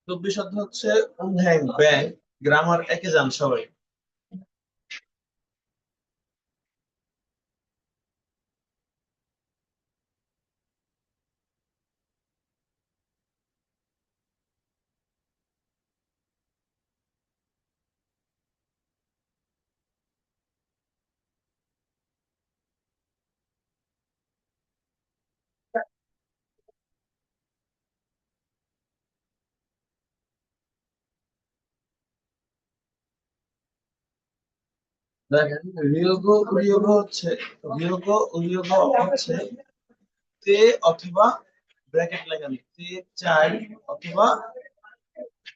চব্বিশ অর্থ হচ্ছে উনহ্যাং ব্যাং, গ্রামার একে যান সবাই। দেখেন, রিয়োগ উরিয়োগ হচ্ছে, রিয়োগ উরিয়োগ হচ্ছে তে অথবা ব্র্যাকেট লাগান তে চাই অথবা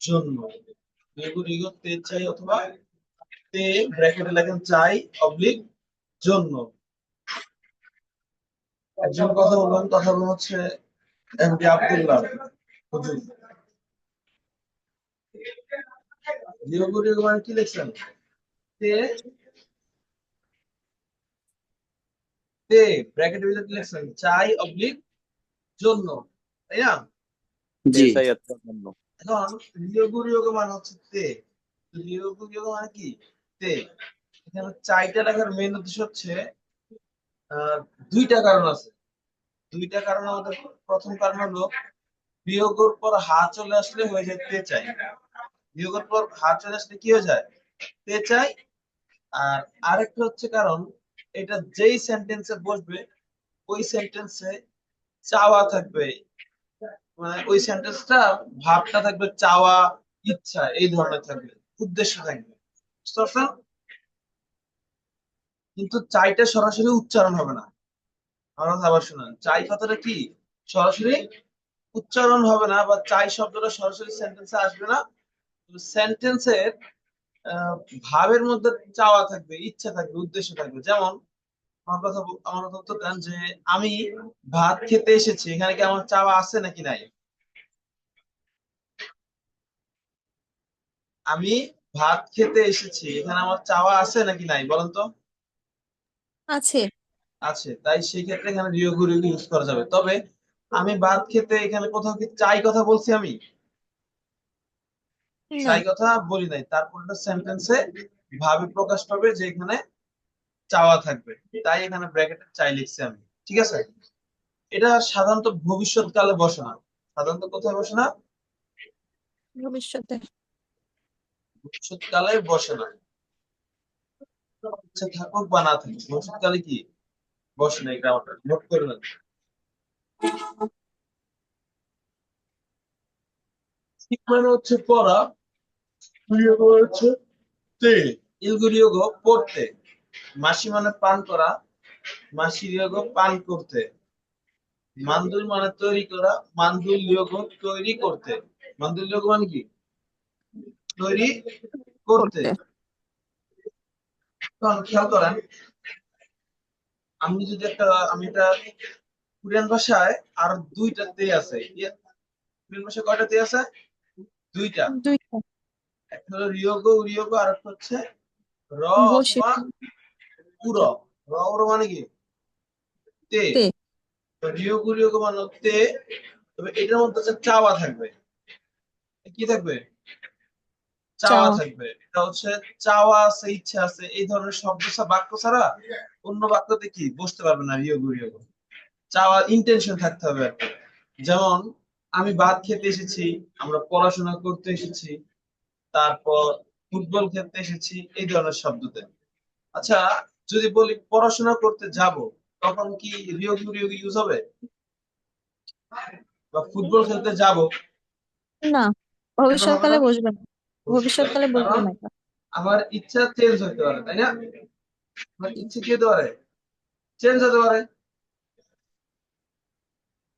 জন্য। রিয়োগ উরিয়োগ তে চাই অথবা তে ব্র্যাকেটে লাগান চাই অবলিক জন্য। একজন কথা বললাম, কথা বললাম হচ্ছে এমডি আব্দুল্লাহ হুজুর। রিয়োগ উরিয়োগ মানে কি লিখছেন? তে, তে ব্র্যাকেটের ভিতরে কি লিখছেন? চাই অবলিক জন্য, তাই না? জি। এসআই এর জন্য। এখন রিয়োগু রিয়োগু মানে হচ্ছে তে, রিয়োগু রিয়োগু মানে কি? তে। এখানে চাইটা লেখার মেইন উদ্দেশ্য হচ্ছে আহ, দুইটা কারণ আছে। দুইটা কারণ আমাদের। প্রথম কারণ হলো বিয়োগের পর হা চলে আসলে হয়ে যায় তে চাই। বিয়োগের পর হা চলে আসলে কি হয়ে যায়? তে চাই। আর আরেকটা হচ্ছে কারণ, এটা যেই সেন্টেন্সে বসবে ওই সেন্টেন্সে চাওয়া থাকবে, মানে ওই সেন্টেন্সটা ভাবটা থাকবে চাওয়া, ইচ্ছা এই ধরনের থাকবে, উদ্দেশ্য থাকবে, বুঝতে পারছেন? কিন্তু চাইটা সরাসরি উচ্চারণ হবে না। আমার কথা আবার শুনুন, চাই কথাটা কি সরাসরি উচ্চারণ হবে না, বা চাই শব্দটা সরাসরি সেন্টেন্সে আসবে না। সেন্টেন্সের ভাবের মধ্যে চাওয়া থাকবে, ইচ্ছা থাকবে, উদ্দেশ্য থাকবে। যেমন আমার কথা উত্তর দেন যে আমি ভাত খেতে এসেছি, এখানে কি আমার চাওয়া আছে নাকি নাই? আমি ভাত খেতে এসেছি, এখানে আমার চাওয়া আছে নাকি নাই বলেন তো? আছে। আছে, তাই সেই ক্ষেত্রে এখানে রিয়োগু রিয়োগু ইউজ করা যাবে। তবে আমি ভাত খেতে এখানে কোথাও কি চাই কথা বলছি আমি? না। চাই কথা বলি নাই। তারপর সেন্টেন্সে ভাবে প্রকাশ পাবে যে এখানে চাওয়া থাকবে, তাই এখানে ব্র্যাকেটে চাই লিখছি আমি। ঠিক আছে? এটা সাধারণত ভবিষ্যৎকালে বসে না। সাধারণত কোথায় বসে না? ভবিষ্যতে। ভবিষ্যৎকালে বসে না। ইচ্ছা থাকুক বা না থাকুক, ভবিষ্যৎকালে কি বসে না, এটা আমার নোট করে নেন। ঠিক মানে হচ্ছে পড়া, বিয়োগ হচ্ছে তে, ইলগুরিয়োগ পড়তে। মাসি মানে পান করা, মাসি বিয়োগ পান করতে। মান্দুল মানে তৈরি করা, মান্দুল বিয়োগ তৈরি করতে। মান্দুল বিয়োগ মানে কি? তৈরি করতে। করতে। তখন খেয়াল করেন, আমি যদি একটা, আমি এটা কোরিয়ান ভাষায় আর দুইটা তে আছে। কোরিয়ান ভাষায় কয়টা তে আছে? দুইটা। দুইটা। একটা হলো রিয়োগ উরিয়োগ, আর একটা হচ্ছে র বসে। অথবা উর। র উর মানে কি? তে। তে। রিয়োগ উরিয়োগ মানে তে। তবে এটার মধ্যে হচ্ছে চাওয়া থাকবে। কি থাকবে? চাওয়া চাওয়া। থাকবে। এটা হচ্ছে চাওয়া আছে, ইচ্ছা আছে, এই ধরনের শব্দ বাক্য ছাড়া অন্য বাক্যতে কি বসতে পারবে না রিয়োগ উরিয়োগ। চাওয়া ইন্টেনশন থাকতে হবে আর কি। যেমন আমি ভাত খেতে এসেছি, আমরা পড়াশোনা করতে এসেছি, তারপর ফুটবল খেলতে এসেছি, এই ধরনের শব্দতে। আচ্ছা, যদি বলি পড়াশোনা করতে যাব, তখন কি রিয়োগ রিয়োগ ইউজ হবে? বা ফুটবল খেলতে যাব, না, এটা হবে না। ভবিষ্যৎকালে বসবে না। ভবিষ্যৎকালে। ভবিষ্যৎকালে বসবে কারণ না এটা। আমার ইচ্ছা চেঞ্জ হতে পারে, তাই না? আমার ইচ্ছে কি হতে পারে? চেঞ্জ হতে পারে।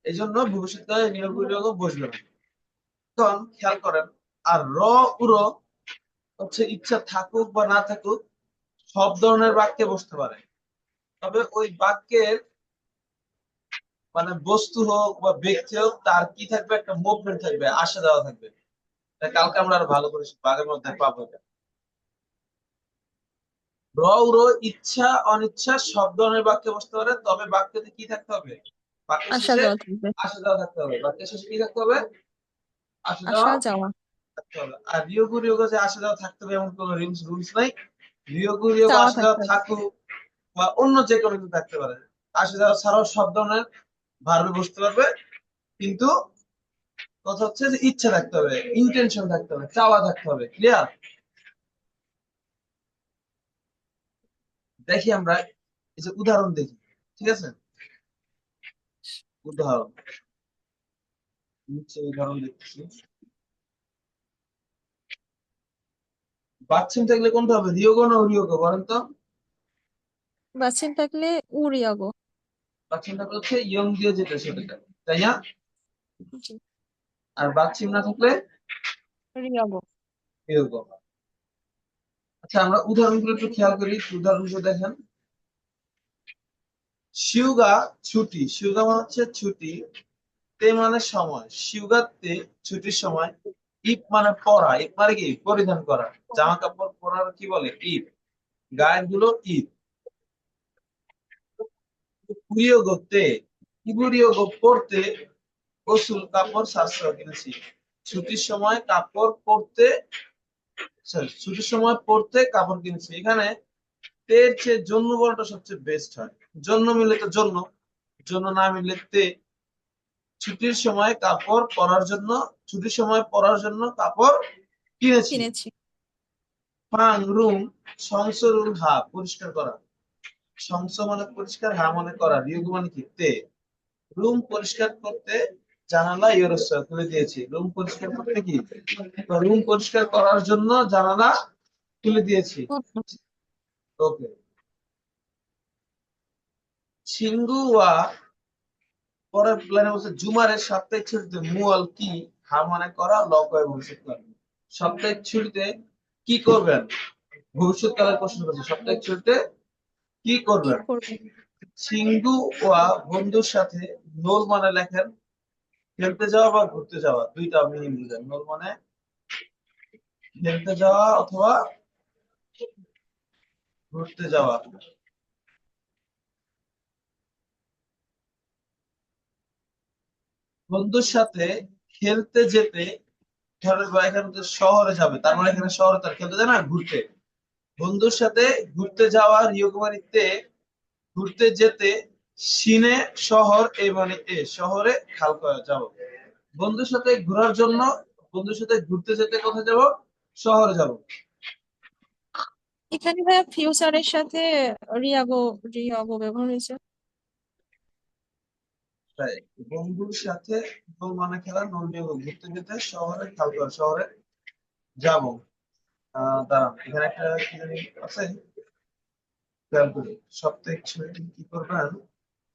এই জন্য ভবিষ্যৎকালে রিয়োগ রিয়োগ বসবে না। তখন খেয়াল করেন, আর র উর হচ্ছে ইচ্ছা থাকুক বা না থাকুক সব ধরনের বাক্যে বসতে পারে। তবে ওই বাক্যের মানে বস্তু হোক বা ব্যক্তি হোক, তার কি থাকবে? একটা মুভমেন্ট থাকবে, আসা যাওয়া থাকবে। এটা কালকে আমরা আরো ভালো করে বাগের মধ্যে পাবো এটা। র উর ইচ্ছা অনিচ্ছা সব ধরনের বাক্যে বসতে পারে, তবে বাক্যতে কি থাকতে হবে? বাক্যের আসা শেষে যাওয়া থাকবে। আসা যাওয়া থাকতে হবে। বাক্যের শেষে কি থাকতে হবে? আসা আসা যাওয়া যাওয়া। থাকতে হবে। আর রিয়োগু রিয়োগো যে আসে যাওয়া থাকতে হবে এমন কোনো রুলস নাই। রিয়োগু রিয়োগো চাওয়া আসে যাওয়া থাকতে হবে। থাকুক বা অন্য যে কোনো কিছু থাকতে পারে, আসে যাওয়া ছাড়াও সব ধরনের ভার্বে বসতে পারবে, কিন্তু কথা হচ্ছে যে ইচ্ছা থাকতে হবে, ইন্টেনশন থাকতে হবে, চাওয়া থাকতে হবে। ক্লিয়ার? দেখি আমরা এই যে উদাহরণ দেখি, ঠিক আছে? উদাহরণ নিচে উদাহরণ দেখতেছি। বাচ্চিম থাকলে কোনটা হবে, রিয়োগো না রিয়োগো বলেন তো? বাচ্চিম থাকলে উরিয়াগো। বাচ্চিম থাকলে হচ্ছে ইয়ং দিয়ে যেতে সেটা, তাই না? জি। আর বাচ্চিম না থাকলে রিয়াগো। রিয়োগো। আচ্ছা আমরা উদাহরণগুলো একটু খেয়াল করি, উদাহরণগুলো দেখেন। শিউগা ছুটি, শিউগা মানে হচ্ছে ছুটি, তে মানে সময়, শিউগাতে ছুটির সময়, ইপ মানে পরা, ইপ মানে কি পরিধান করা, জামা কাপড় পরার কি বলে ইপ, গায়ের গুলো ইপ। উরিয়োগোতে, ইবুরিয়োগো পড়তে, গোসল কাপড় সাশ্রয় কিনেছি। ছুটির সময় কাপড় পরতে, সরি ছুটির সময় পরতে কাপড় কিনেছি। এখানে তের চেয়ে জন্য বলাটা সবচেয়ে বেস্ট হয়। জন্য মিলে তো জন্য, জন্য না মিললে তে। ছুটির সময় কাপড় পরার জন্য, ছুটির সময় পরার জন্য কাপড় কিনেছি। কিনেছি। ফাং রুম, সংসরুল হা পরিষ্কার করা, সংস মানে পরিষ্কার, হা মানে করা, রিয়োগু মানে কি তে। রুম পরিষ্কার করতে জানালা ইয়োরস তুলে দিয়েছি। রুম পরিষ্কার করতে কি, রুম পরিষ্কার করার জন্য জানালা তুলে দিয়েছি। ওকে। সিঙ্গু ওয়া, পরের প্ল্যানে বলছে জুমারের সাপ্তাহিক ছুটিতে মুয়াল কি, হা মানে করা, লকয় ভবিষ্যৎকাল। সাপ্তাহিক ছুটিতে কি করবেন, ভবিষ্যৎকালের প্রশ্ন করছে। সাপ্তাহিক ছুটিতে কি কি করবেন? করবে? সিঙ্গু ওয়া বন্ধুর সাথে, নোল মানে লেখেন খেলতে যাওয়া বা ঘুরতে যাওয়া, দুইটা মিনিং বুঝেন। নোল মানে খেলতে যাওয়া অথবা ঘুরতে যাওয়া। বন্ধুর সাথে খেলতে যেতে, ধরেন বা এখানে তো শহরে যাবে, তার মানে এখানে শহরে তার খেলতে যায় না, ঘুরতে। বন্ধুর সাথে ঘুরতে যাওয়া রিয়োকুমারিতে, ঘুরতে যেতে, সিনে শহর, এই মানে এ শহরে খালকা যাব। বন্ধুর সাথে ঘোরার জন্য, বন্ধুর সাথে ঘুরতে যেতে কোথায় যাব, শহরে যাব। এখানে ভাইয়া ফিউচারের সাথে রিয়াগো রিয়াগো ব্যবহার হয়েছে। তাই বন্ধুর সাথে, বল মানে খেলা, নল দিয়ে ঘুরতে যেতে, শহরে খালকা শহরে যাব। দাঁড়ান এখানে একটা কি জানি আছে, খেয়াল করি। সাপ্তাহিক ছুটি কি করবেন,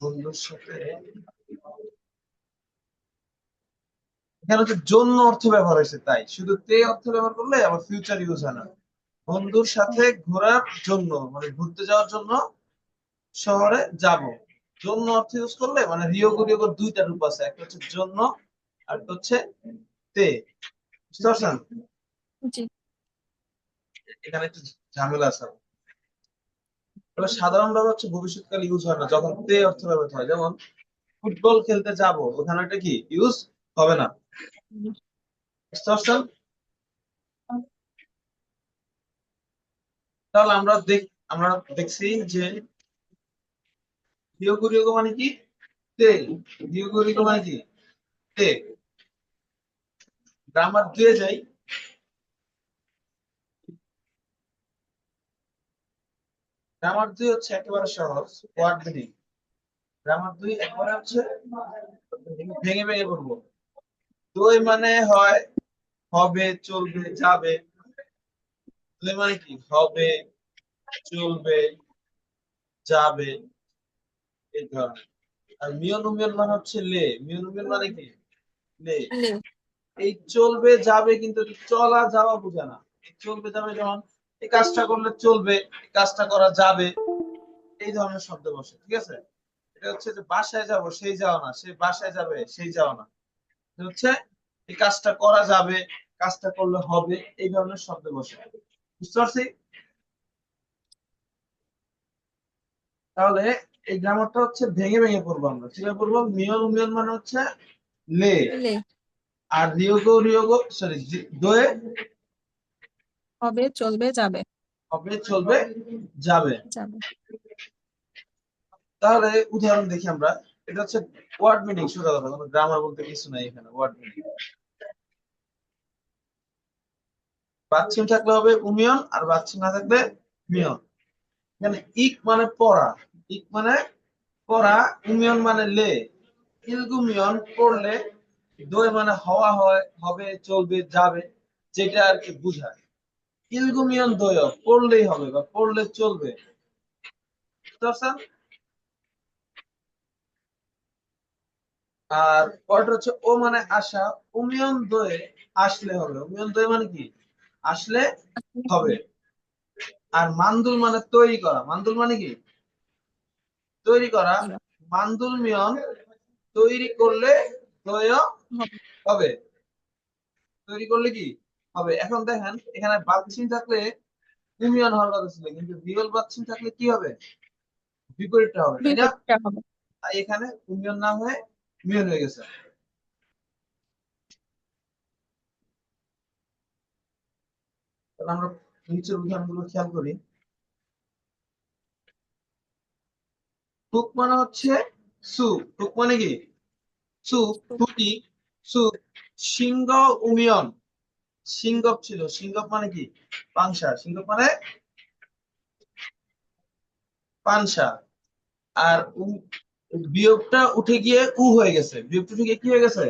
বন্ধুর সাথে, এখানে হচ্ছে জন্য অর্থ ব্যবহার হয়েছে, তাই শুধু তে অর্থ ব্যবহার করলে আবার ফিউচার ইউজ হয় না। বন্ধুর সাথে ঘোরার জন্য মানে ঘুরতে যাওয়ার জন্য শহরে যাব। জন্য অর্থ ইউজ করলে মানে রিয়োগো রিয়োগোর দুইটা রূপ আছে, একটা হচ্ছে জন্য আর একটা হচ্ছে তে। বুঝতে পারছেন? জি। এখানে একটু ঝামেলা আছে। তবে সাধারণভাবে হচ্ছে ভবিষ্যৎকাল ইউজ হয় না যখন তে অর্থ ব্যবহৃত হয়। যেমন ফুটবল খেলতে যাব, ওখানে একটা কি ইউজ হবে না। বুঝতে পারছেন? তাহলে আমরা দেখছি যে রিয়োগো রিয়োগো মানে কি তে, রিয়োগো রিয়োগো মানে কি তে। গ্রামার দিয়ে যাই। গ্রামার দুই হচ্ছে একেবারে সহজ, ওয়ার্ড মিনিং। গ্রামার দুই একবারে হচ্ছে ভেঙে ভেঙে করবো। দুই মানে হয় হবে, চলবে, যাবে। দুই মানে কি হবে, চলবে, যাবে, এই ধরনের। আর মিয়নুমিয়ন মানে হচ্ছে লে, মিয়নুমিয়ন মানে কি লে। লে। এই চলবে যাবে কিন্তু এটা চলা যাওয়া বোঝে না। এই চলবে যাবে যেমন এই কাজটা করলে চলবে, এই কাজটা করা যাবে, এই ধরনের শব্দ বসে। ঠিক আছে? এটা হচ্ছে যে বাসায় যাব সেই যাওয়া না, সে বাসায় যাবে সেই যাওয়া না। এটা হচ্ছে এই কাজটা করা যাবে, কাজটা করলে হবে, এই ধরনের শব্দ বসে। বুঝতে পারছি? তাহলে এই গ্রামারটা হচ্ছে ভেঙে ভেঙে পড়বো আমরা। কিভাবে পড়বো, মিয়ন উমিয়ন মানে হচ্ছে লে, লে। আর রিয়োগ সরি দোয়ে হবে, চলবে, যাবে। হবে, চলবে, যাবে। যাবে। তাহলে উদাহরণ দেখি আমরা। এটা হচ্ছে ওয়ার্ড মিনিং, সোজা কথা, কোনো গ্রামার বলতে কিছু নাই এখানে। ওয়ার্ড মিনিং, বাচ্চিম থাকলে হবে উমিয়ন, আর বাচ্চিম না থাকলে মিয়ন। এখানে ইক মানে পড়া, ইক মানে পড়া, উমিয়ন মানে লে, ইলগুমিয়ন পড়লে, দই মানে হওয়া, হয়, হবে, চলবে, যাবে, যেটা আর কি বুঝায়। ইলগুমিয়ন দয় পড়লেই হবে বা পড়লে চলবে, বুঝতে পারছেন? আর পরটা হচ্ছে ও মানে আশা, উমিয়ন দয়ে আসলে হবে। উমিয়ন দয়ে মানে কি? আসলে হবে। আর মান্দুল মানে তৈরি করা, মান্দুল মানে কি? তৈরি করা। মান্দুল মিয়ন তৈরি করলে দয় হবে। হবে। তৈরি করলে কি হবে? এখন দেখেন এখানে বাচ্চিন থাকলে ইউনিয়ন হওয়ার কথা ছিল, কিন্তু বিরল বাচ্চিন থাকলে কি হবে? বিপরীতটা হবে, তাই না? বিপরীতটা হবে। তাই এখানে ইউনিয়ন না হয়ে মিয়ন হয়ে গেছে। তাহলে আমরা নিচের উদাহরণগুলো খেয়াল করি। টুক মানে হচ্ছে সুপ, টুক মানে কি? সুপ, টুকি, সুপ। সিংহ উমিয়ন, সিংগপ ছিল, সিংগপ মানে কি? পাংশা, সিংগপ মানে পানসা। আর বিয়োগটা উঠে গিয়ে উ হয়ে গেছে, বিয়োগটা উঠে গিয়ে কি হয়ে গেছে?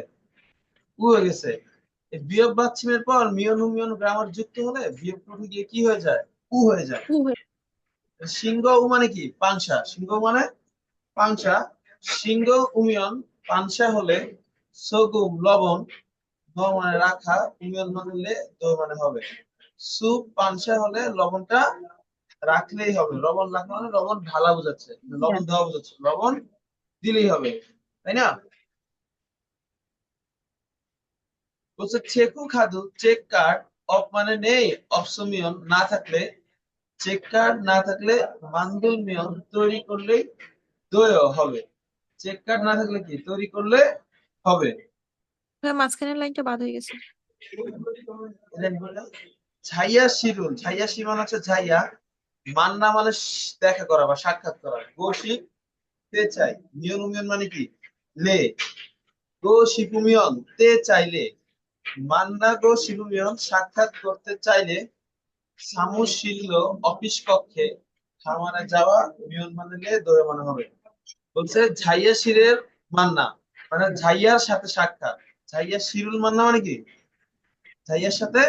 উ হয়ে গেছে। এই বিয়োগ বাচ্চিমের পর মিয়ন উমিয়ন গ্রামার যুক্ত হলে বিয়োগটা উঠে গিয়ে কি হয়ে যায়? উ হয়ে যায়। সিংহ উ মানে কি? পাংশা, সিংহ মানে পাংশা। সিংহ উমিয়ন পাংশা হলে সগুম লবণ, দ মানে রাখা, উমিয়ন মানে লে, দ মানে হবে। সুপ পাংশা হলে লবণটা রাখলেই হবে। লবণ রাখা মানে লবণ ঢালা বোঝাচ্ছে, লবণ দেওয়া বোঝাচ্ছে, লবণ দিলেই হবে, তাই না? বলছে চেকু খাদু চেক কার্ড, অফ মানে নেই, অপশমিয়ন না থাকলে, চেক কার্ড না থাকলে মান্দুল মিয়ন তৈরি করলেই দয় হবে। চেক কার্ড না থাকলে কি তৈরি করলে হবে? মাঝখানের লাইনটা বাদ হয়ে গেছে। ছাইয়া শিরুল, ছাইয়া শি মানে হচ্ছে ছাইয়া, মান্না মানে দেখা করা বা সাক্ষাৎ করা, গোশিপ তে চাই, মিয়ন উমিয়ন মানে কি? লে, গো শিপুমিয়ন তে চাইলে, মান্না গো শিপুমিয়ন সাক্ষাৎ করতে চাইলে, সামুশিল্য অফিস কক্ষে, খামারে যাওয়া, মিয়ন মানে লে, দয় মানে হবে। বলছে ঝাইয়া শিরের মান্না মানে ঝাইয়ার সাথে সাক্ষাৎ। ঝাইয়া শিরুল মান্না মানে কি? ঝাইয়ার সাথে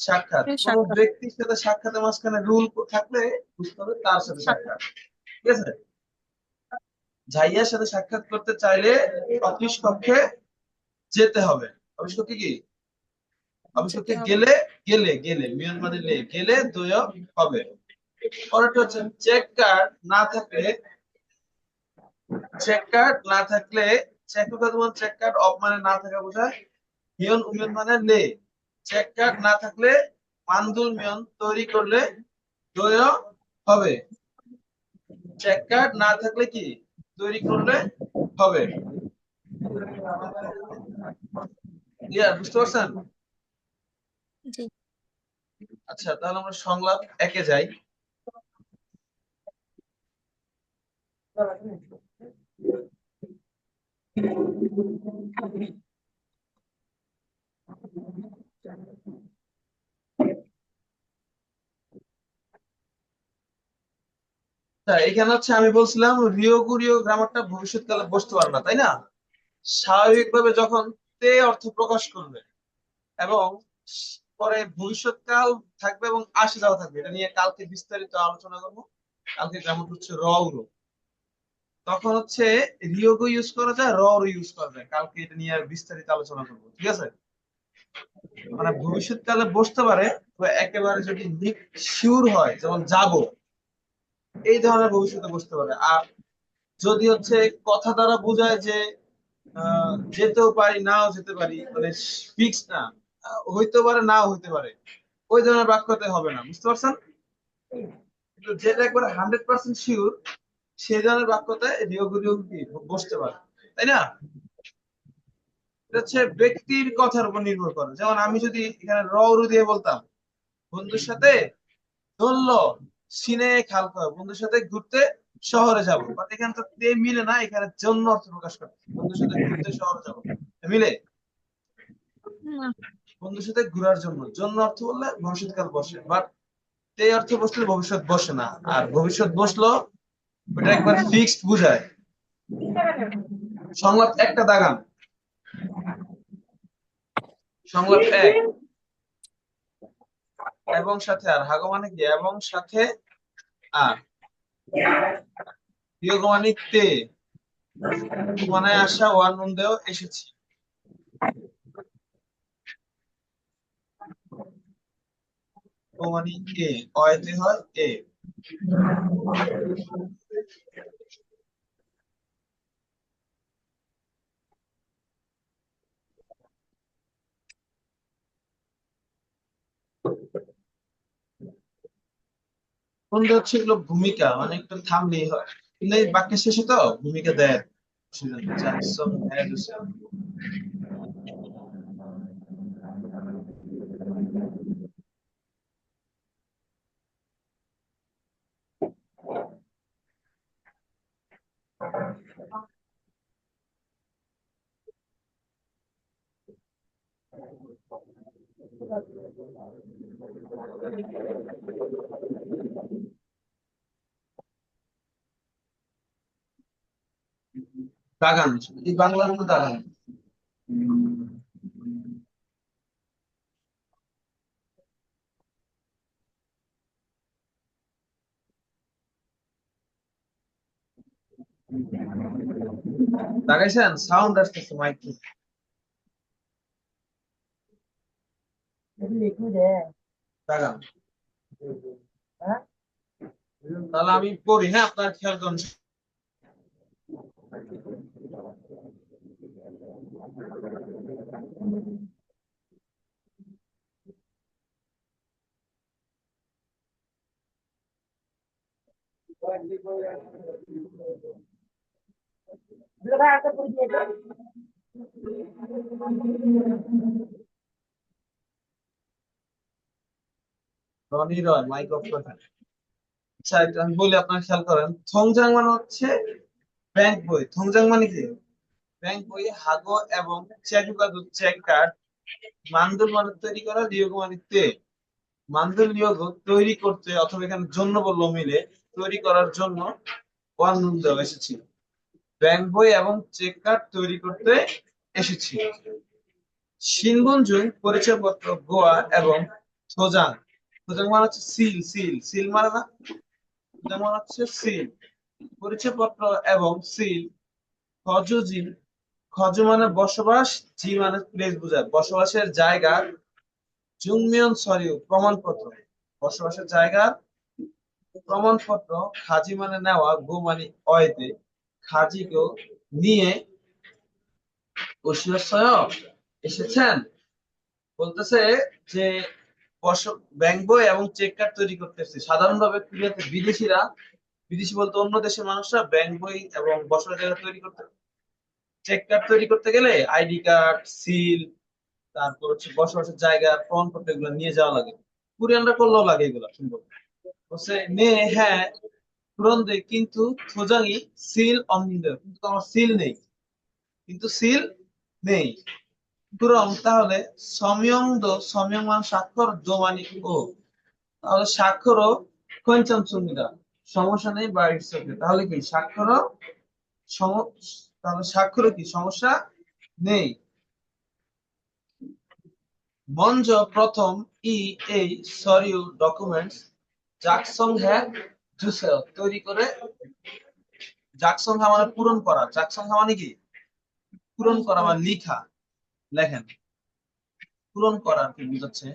সাক্ষাৎ। কোন সাক্ষাৎ। ব্যক্তির সাথে সাক্ষাতের মাঝখানে রুল থাকলে বুঝতে হবে তার সাথে সাক্ষাৎ, ঠিক আছে? ঝাইয়ার সাথে সাক্ষাৎ করতে চাইলে অফিস কক্ষে যেতে হবে। অফিস কক্ষে কি? অফিস যেতে কক্ষে হবে। গেলে, গেলে মিয়ন মানে লে, গেলে দয় হবে। পরেরটা হচ্ছে চেক কার্ড না থাকলে, চেক কার্ড না থাকলে, চেক তোমার চেক কার্ড অফ মানে না থাকা বোঝায়, মিয়ন উমিয়ন মানে লে। চেক কার্ড না থাকলে মান্দুল মিয়ন তৈরি করলে দয় হবে। চেক কার্ড না থাকলে কি তৈরি করলে হবে? ক্লিয়ার, বুঝতে পারছেন? জি। আচ্ছা, তাহলে আমরা সংলাপ একে যাই। এখানে হচ্ছে আমি বলছিলাম রিয়োগুরিও গ্রামারটা ভবিষ্যৎকালে বসতে পারে না, তাই না? স্বাভাবিকভাবে যখন তে অর্থ প্রকাশ করবে এবং পরে ভবিষ্যৎকাল থাকবে এবং আসে যাওয়া থাকবে, এটা নিয়ে কালকে বিস্তারিত আলোচনা করবো। কালকে গ্রামার হচ্ছে র উরো, তখন হচ্ছে রিয়োগো ইউজ করা যায়, র ও ইউজ করা যায়। কালকে এটা নিয়ে আর বিস্তারিত আলোচনা করবো, ঠিক আছে? মানে ভবিষ্যৎকালে বসতে পারে, তো একেবারে যদি শিওর হয়, যেমন যাব, এই ধরনের ভবিষ্যতে বসতে পারে। আর যদি হচ্ছে কথা দ্বারা বোঝায় যে যেতেও পারি নাও যেতে পারি, মানে ফিক্স না, হইতে পারে নাও হইতে পারে, ওই ধরনের বাক্যতে হবে না, বুঝতে পারছেন? কিন্তু যেটা একবার 100% শিওর, সেই ধরনের বাক্যতে রিয়োগ রিয়োগ কি বসতে পারে, তাই না? এটা হচ্ছে ব্যক্তির কথার উপর নির্ভর করে। যেমন আমি যদি এখানে র উ দিয়ে বলতাম বন্ধুর সাথে ধরলো সিনে খাল খাওয়া, বন্ধুর সাথে ঘুরতে শহরে যাব, বাট এখানে তো তে মিলে না, এখানে জন্য অর্থ প্রকাশ করে বন্ধুর সাথে ঘুরতে শহরে যাব, মিলে? না। বন্ধুর সাথে ঘোরার জন্য, জন্য অর্থ বললে ভবিষ্যৎকাল বসে, বাট তে অর্থ বসলে ভবিষ্যৎ বসে না। আর ভবিষ্যৎ বসলো ওটা একবার ফিক্সড বুঝায়। সংলাপ একটা দাগান, সংলাপ এক, এবং সাথে আর, হাগো মানে কি এবং সাথে আর, বিয়োগ মানে তে, মানে আসা ওয়ান নুন দেও এসেছি। ও মানে এ, অয়তে হয় এ। কোনটা হচ্ছে এগুলো ভূমিকা, মানে একটু থামলেই হয়, কিন্তু এই বাক্যের শেষে তো ভূমিকা দেয়। সেজন্য জ্যাকসন হ্যারিসন। দাগান, এই বাংলার মতো দাগান। দাগাইছেন? সাউন্ড আসতেছে মাইক থেকে। দাগান। তাহলে আমি পড়ি, হ্যাঁ, আপনার খেয়াল করুন। রনি রয় মাইক অফ করেন। আচ্ছা, এটা আমি বলি, আপনার খেয়াল করেন। থংজাং মানে হচ্ছে ব্যাংক বই। থংজাং মানে কি ব্যাংক বই। হাগো এবং চেকুকা চেক কার্ড। মান্দুল মানে তৈরি করা, লিওগ মানে তে। মান্দুল লিওগ তৈরি করতে, অথবা এখানে জন্য বললো মিলে, তৈরি করার জন্য ওয়ান নুন দেওয়া এসেছি। ব্যাংক বই এবং চেক কার্ড তৈরি করতে এসেছি। শিনবনজুং পরিচয়পত্র গোয়া এবং থোজাং। থোজাং মানে হচ্ছে সিল, সিল সিল মানে না, থোজাং মানে হচ্ছে সিল, পরিচয়পত্র এবং সিল। খজুজিন, খজ মানে বসবাস, জি মানে প্লেস বোঝায়, বসবাসের জায়গা। জুংমিয়ন সরিও প্রমাণপত্র, বসবাসের জায়গা প্রমাণপত্র। খাজি মানে নেওয়া, গো মানে অয়তে, খাজিকেও নিয়ে ওশিয়সয় এসেছেন। বলতেছে যে ব্যাংক বই এবং চেক কার্ড তৈরি করতেছে। সাধারণভাবে কোরিয়াতে বিদেশিরা, বিদেশি বলতে অন্য দেশের মানুষরা ব্যাংক বই এবং বসার জায়গা তৈরি করতে, চেক কার্ড তৈরি করতে গেলে আইডি কার্ড, সিল, তারপর হচ্ছে বসবাসের জায়গা প্রমাণপত্র, এগুলো নিয়ে যাওয়া লাগে। কোরিয়ানরা করলেও লাগে এগুলো, সুন্দর বলছে নে, হ্যাঁ পূরণ দেয়, কিন্তু থোজাঙি সিল অনিন্দ, কিন্তু আমার সিল নেই, কিন্তু সিল নেই। পুরম তাহলে সময়ং দো, সময়ং মান স্বাক্ষর, দো মানে ও, তাহলে স্বাক্ষরও খঞ্চনসুমিদা, সমস্যা নেই বা ইটস ওকে। তাহলে কি স্বাক্ষরও সম, তাহলে স্বাক্ষরও কি সমস্যা নেই। মঞ্জ প্রথম ই এই সরিউ ডকুমেন্টস জাকসং হ্যাঁ জুসেল তৈরি করে। জাকসং হ্যাঁ মানে পূরণ করা, জাকসং হ্যাঁ মানে কি পূরণ করা বা লিখা, লেখেন, পূরণ করা কি বুঝাচ্ছে,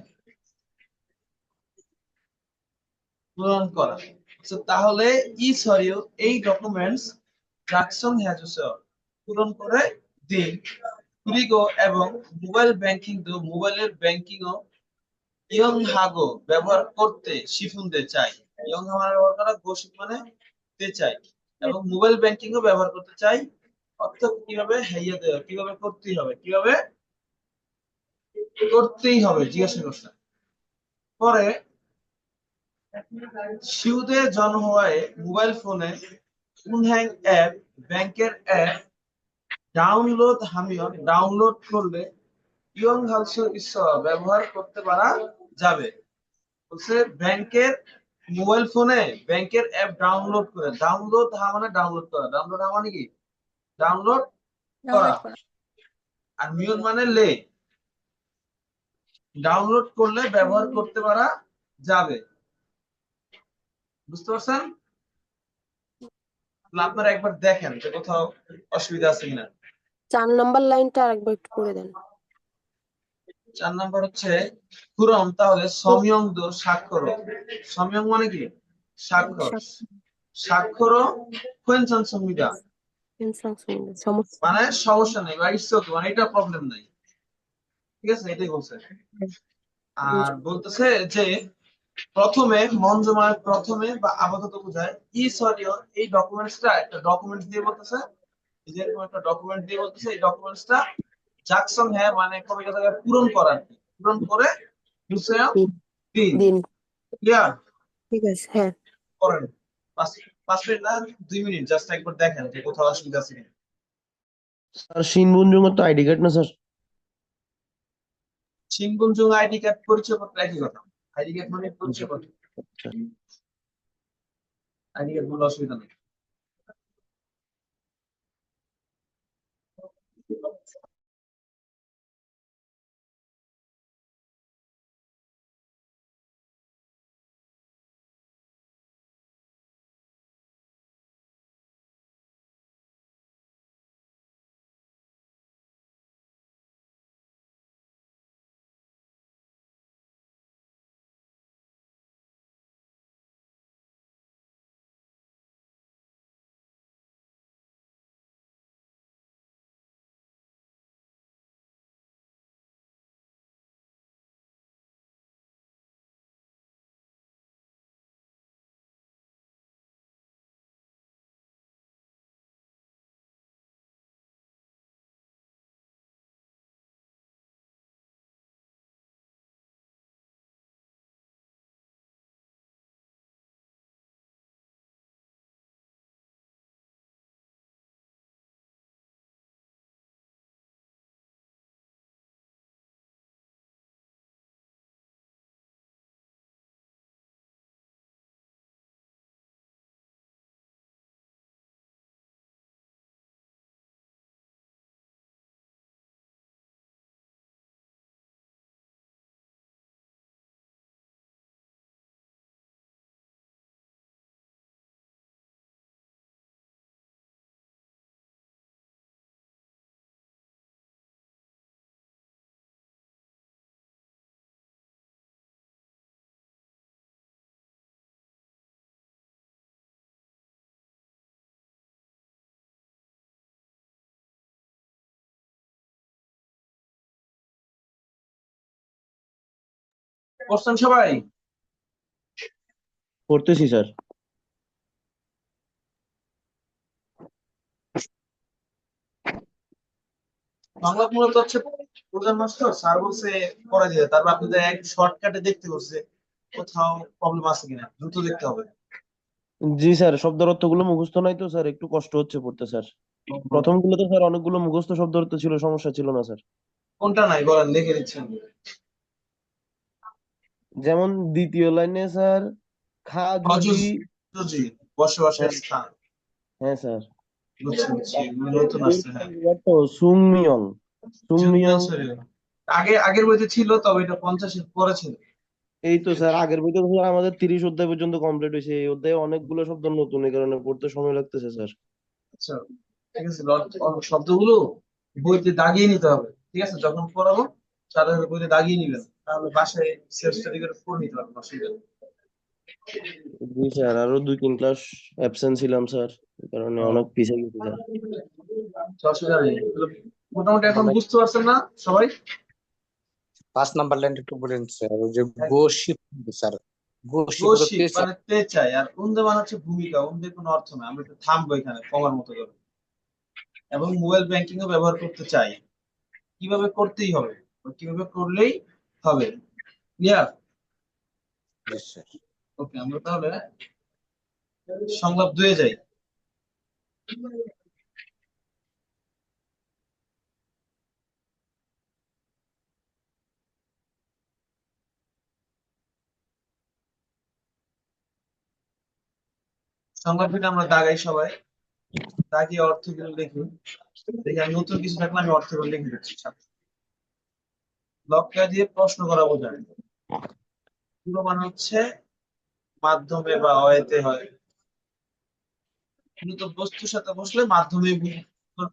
পূরণ করা। So, তাহলে ই সরিও এই ডকুমেন্টস জাকসং হ্যাঁ জুসেল পূরণ করে দিন। কুরিগো এবং মোবাইল ব্যাংকিং, তো মোবাইলের ব্যাংকিং ও ইয়ং হাগো ব্যবহার করতে শিফুনদের চাই। ইয়ং হাগো ব্যবহার করা, গোশিপ মানে তে চাই, এবং মোবাইল ব্যাংকিং ও ব্যবহার করতে চাই অর্থাৎ কিভাবে হাইয়া দেওয়া, কিভাবে করতেই হবে, কিভাবে করতেই হবে জিজ্ঞাসা করছে। পরে শিউদে জন্ম হওয়ায় মোবাইল ফোনে উনহ্যাং অ্যাপ, ব্যাংকের অ্যাপ ডাউনলোড করলে ইয়ং হালসো ব্যবহার করতে পারা যাবে। বলছে ব্যাংকের মোবাইল ফোনে ব্যাংকের অ্যাপ ডাউনলোড মানে ডাউনলোড মানে কি ডাউনলোড করা, ডাউনলোড করা। আর মিউট মানে লে, ডাউনলোড করলে ব্যবহার করতে পারা যাবে। বুঝতে পারছেন? তাহলে আপনারা একবার দেখেন যে কোথাও অসুবিধা আছে কিনা। 4 নম্বর লাইনটা আরেকবার একটু করে দেন। 4 নাম্বার হচ্ছে কুরম, তাহলে সময়ং স্বাক্ষর। সময়ং মানে কি স্বাক্ষর। স্বাক্ষর কোয়েনশন সংবিধা সমস্যা। মানে সমস্যা নেই বা ইটস ওকে, মানে এটা প্রবলেম নাই। ঠিক আছে, এটাই বলছে। আর বলতেছে যে প্রথমে বা আপাতত বোঝায় ই সরিও, এই ডকুমেন্টসটা একটা ডকুমেন্টস দিয়ে বলতেছে, এই যে এরকম একটা ডকুমেন্ট দিয়ে বলতেছে এই ডকুমেন্টসটা জাকসন হ্যাঁ মানে কবে জায়গায় পূরণ করা আর কি। পূরণ করে দুসরা দিন। দিন। ক্লিয়ার? ঠিক আছে, হ্যাঁ। করেন 5 মিনিট না 2 মিনিট, জাস্ট একবার দেখেন যে কোথাও অসুবিধা আছে কিনা। স্যার সিনবুঞ্জুঙ্গ তো আইডি কার্ড না স্যার? সিনবুনজুং আইডি কার্ড পরিচয় পত্র একই কথা। আইডি কার্ড মানে পরিচয় পত্র। আইডি কার্ড বলে অসুবিধা নেই। করছেন সবাই? করতেছি স্যার। বাংলা মূলত হচ্ছে প্রধান মাস্টার স্যার বলছে পড়া দিতে, তারপর আপনাদের এক শর্টকাটে দেখতে বলছে কোথাও প্রবলেম আছে কিনা, দ্রুত দেখতে হবে। জি স্যার, শব্দের অর্থগুলো মুখস্থ নাই তো স্যার, একটু কষ্ট হচ্ছে পড়তে স্যার। প্রথম গুলোতে স্যার অনেকগুলো মুখস্থ শব্দ অর্থ ছিল, সমস্যা ছিল না স্যার। কোনটা নাই বলেন, দেখে দিচ্ছেন। যেমন দ্বিতীয় লাইনে স্যার খা যদি। জি, বসবাসের হ্যাঁ, স্থান। হ্যাঁ স্যার। বুঝছি বুঝছি, এগুলো নতুন আসছে। হ্যাঁ, তো সুংমিয়ং। জুনিয়র সুংমিয়ং। শরীর আগের বইতে ছিল, তবে এটা 50-এর পরে ছিল। এই তো স্যার আগের বইতে তো স্যার আমাদের 30 অধ্যায় পর্যন্ত কমপ্লিট হয়েছে, এই অধ্যায়ে অনেকগুলো শব্দ নতুন, এই কারণে পড়তে সময় লাগতেছে স্যার। আচ্ছা, ঠিক আছে, শব্দগুলো বইতে দাগিয়ে নিতে হবে। ঠিক আছে, যখন পড়াবো সাথে সাথে বইতে দাগিয়ে নিবেন, তাহলে বাসায় সেলফ স্টাডি করে পড়ে নিতে পারবেন, অসুবিধা নেই। জি স্যার, আরো 2-3 ক্লাস অ্যাবসেন্ট ছিলাম স্যার, এই কারণে অনেক পিছিয়ে গেছি স্যার। অসুবিধা নেই। তাহলে মোটামুটি এখন বুঝতে পারছেন না সবাই? 5 নাম্বার লাইন একটু বলেন স্যার, ওই যে হ্যাঁ। গোশিপ স্যার, গোশিপ গোসিপ মানে তে চাই, আর উন্দে মানে হচ্ছে ভূমিকা, উন্দে কোনো অর্থ না। আমরা একটু থামবো এখানে কমার মতো করে। এবং মোবাইল ব্যাংকিং ও ব্যবহার করতে চাই, কিভাবে করতেই হবে, কিভাবে করলেই হবে। ক্লিয়ার? Yes, sir. ওকে, আমরা তাহলে সংলাপ 2 এ যাই। সংলাপ দুইটা আমরা দাগাই সবাই, দাগিয়ে অর্থগুলো লিখি। দেখি আমি নতুন কিছু থাকলে আমি অর্থগুলো লিখে দিচ্ছি। লক্ষ্য দিয়ে প্রশ্ন করা বোঝায়। পুরো মানে হচ্ছে মাধ্যমে বা অয়েতে হয়, কিন্তু বস্তুর সাথে বসলে মাধ্যমে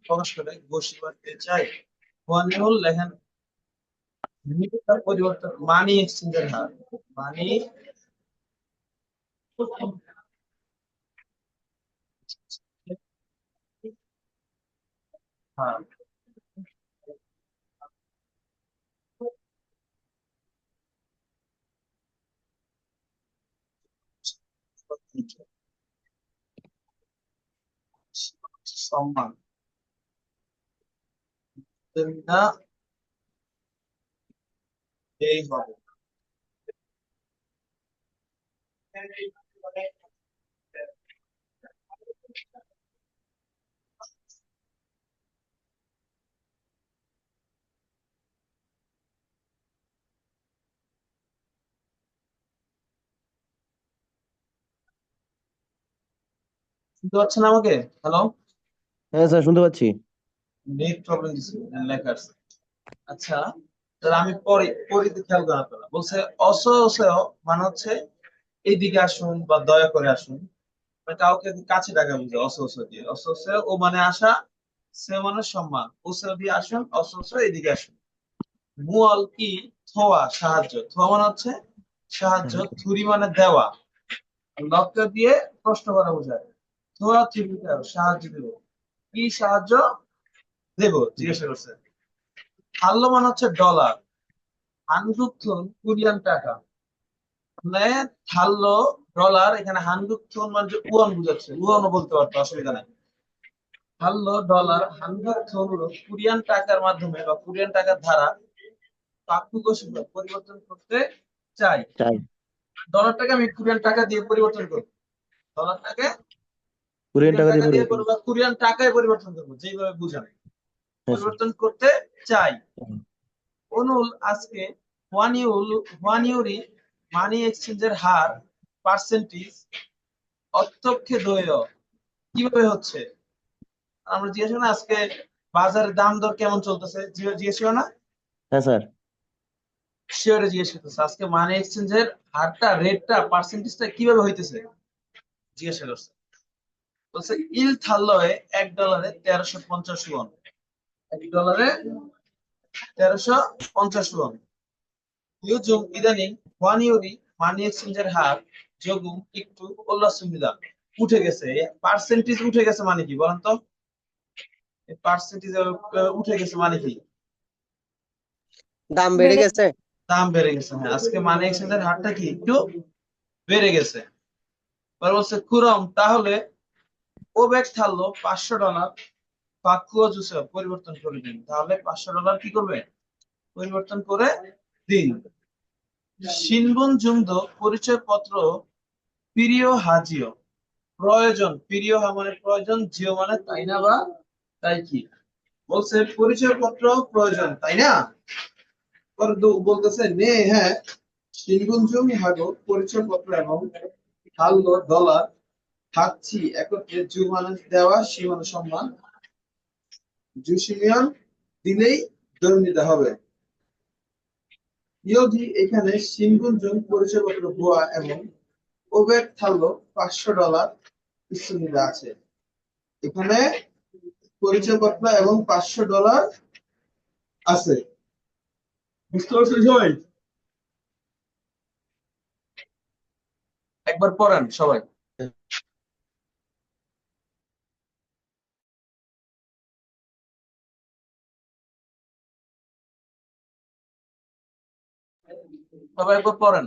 প্রকাশ করে বসি করতে চাই। ওয়ান হল লেখেন পরিবর্তন, মানি এক্সচেঞ্জের হার, মানি হার। সম্মান না এই হবে। শুনতে পাচ্ছেন আমাকে? হ্যালো? হ্যাঁ স্যার, শুনতে পাচ্ছি। নেট প্রবলেম দিচ্ছে লেখা আছে। আচ্ছা, তাহলে আমি পরে পরিতে খেয়াল করা পেলাম। বলছে অসহসেয় মানে হচ্ছে এইদিকে আসুন বা দয়া করে আসুন, মানে কাউকে কাছে ডাকা বুঝে অসহসেয় দিয়ে। অসহসেয় ও মানে আসা, সে মানে সম্মান, ও সে দিয়ে আসুন, অসহসেয় এইদিকে আসুন। মুয়াল কি? থোয়া, সাহায্য। থোয়া মানে হচ্ছে সাহায্য, থুরি মানে দেওয়া, লক্ষ্য দিয়ে প্রশ্ন করা বোঝায়। থোয়া থুরি দাও, সাহায্য দেব। কি সাহায্য দেব জিজ্ঞাসা করছে। হাল্লো মানে হচ্ছে ডলার, হানগুকথুন কোরিয়ান টাকা। মানে থাল্লো ডলার, এখানে হানগুকথুন মানে যে উয়ান বুঝাচ্ছে, উয়ানও বলতে পারতো, অসুবিধা নাই। হাল্লো ডলার, হানগুকথুন হলো কোরিয়ান টাকার মাধ্যমে বা কোরিয়ান টাকার ধারা পাকুগোশি পরিবর্তন করতে চাই। চাই। ডলারটাকে আমি কোরিয়ান টাকা দিয়ে পরিবর্তন করবো, ডলারটাকে কোরিয়ান কোরিয়ান টাকা টাকা দিয়ে দিয়ে পরিবর্তন। করবো বা কোরিয়ান টাকায় পরিবর্তন করবো, যেভাবে বুঝান হ্যাঁ স্যার। পরিবর্তন করতে চাই। অনুল আজকে ওয়ান ইউরি মানি এক্সচেঞ্জের হার পার্সেন্টেজ অত্যক্ষে দৈয় কিভাবে হচ্ছে। আমরা জিজ্ঞেস করি না আজকে বাজারের দাম দর কেমন চলতেছে, জিজ্ঞেস করো না? হ্যাঁ স্যার। শিওরে জিজ্ঞেস করতেছে আজকে মানি এক্সচেঞ্জের হারটা, রেটটা, পার্সেন্টেজটা কিভাবে হইতেছে জিজ্ঞাসা করছে। বলছে ইল থাল্লয়ে $1 1350 ওয়ান, $1 1350 ওয়ান। ইউজুম ইদানিং ওয়ান ইউরি মানি এক্সচেঞ্জের হার যোগুম একটু উল্লাসুমিদা উঠে গেছে। পার্সেন্টেজ উঠে গেছে মানে কি বলেন তো? পার্সেন্টেজ উঠে গেছে মানে কি? দাম বেড়ে গেছে। দাম বেড়ে গেছে। হ্যাঁ, আজকে মানি এক্সচেঞ্জের হারটা কি একটু বেড়ে গেছে। পরে বলছে কুরম তাহলে ও ব্যাগ থাকলো $500 পাকুয়া জুসে পরিবর্তন করে দিন। তাহলে $500 কি করবে? পরিবর্তন করে দিন। শিনবুন জুমদ পরিচয়পত্র প্রিয় হাজিও প্রয়োজন, প্রিয় মানে প্রয়োজন, জিও মানে তাই না বা তাই কি। বলছে পরিচয়পত্র প্রয়োজন তাই না, পরে বলতেছে নে হ্যাঁ শিনগুনজুম হাগো পরিচয়পত্র এবং হাল্লো ডলার থাকছি একত্রে জু মানে দেওয়া, সি মানে সম্মান, জুসিমিয়ন দিলেই জমি দিতে হবে। ইয়োগি এখানে শিনগুনজুম পরিচয়পত্র ভুয়া এবং ওবেক থাকলো $500 সুবিধা আছে। এখানে পরিচয়পত্র এবং $500 আছে। বুঝতে পারছেন সবাই? একবার পড়েন সবাই। সবাই একবার পড়েন।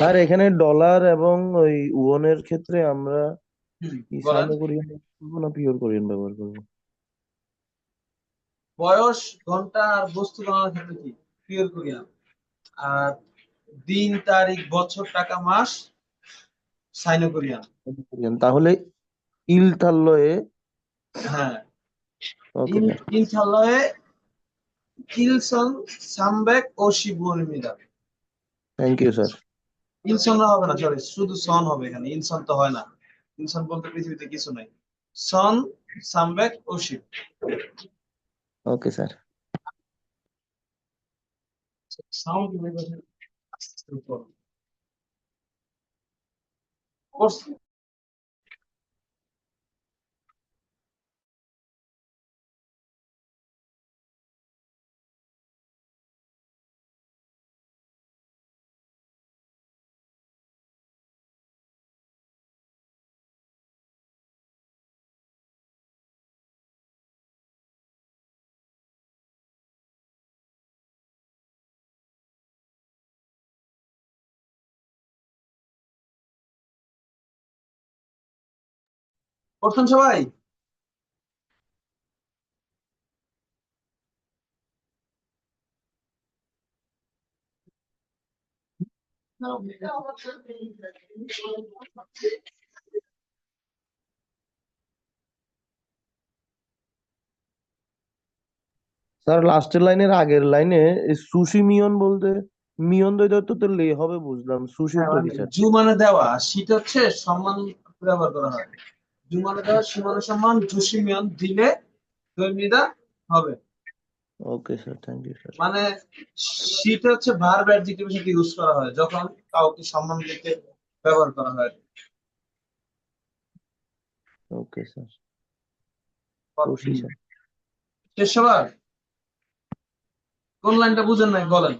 স্যার এখানে ডলার এবং ওই ওয়নের ক্ষেত্রে আমরা কি বলেন। সাইনো কোরিয়ান করবো না পিওর কোরিয়ান ব্যবহার করবো? বয়স, ঘন্টা আর বস্তু গণনার ক্ষেত্রে কি পিওর কোরিয়ান। আর দিন, তারিখ, বছর, টাকা, মাস সাইনো কোরিয়ান। কোরিয়ান তাহলে ইলতাল্লয়ে। হ্যাঁ, ওকে স্যার। ইনশাল্লাহ ইলসন সামবেক ও শিবমনিমিদা। Thank you sir. ইলসন হবে না, সরি, শুধু সন হবে এখানে, ইলসন তো হয় না। ইলসন বলতে পৃথিবীতে কিছু নাই। সন, সামবেক ও শিব। Okay sir. সাউন্ড করছে। করছেন সবাই? স্যার লাস্টের লাইনের আগের লাইনে সুশি মিয়ন বলতে মিয়ন দ্বৈত তো লে হবে বুঝলাম, সুশি হ্যাঁ, তো কি মানে স্যার? জু মানে দেওয়া, শীত হচ্ছে সম্মান ব্যবহার করা হয়। জু মানে দেওয়া, সি মানে সম্মান, জুসিমিয়ন দিলে দৈর্ঘ্যটা হবে। Okay sir, thank you sir. মানে শীত হচ্ছে ভার্ব অ্যাডজেক্টিভের সাথে ইউজ করা হয় যখন কাউকে সম্মান দিতে ব্যবহার করা হয়। Okay sir. Sushi sir. শেষ সবার? কোন লাইনটা বুঝেন নাই বলেন।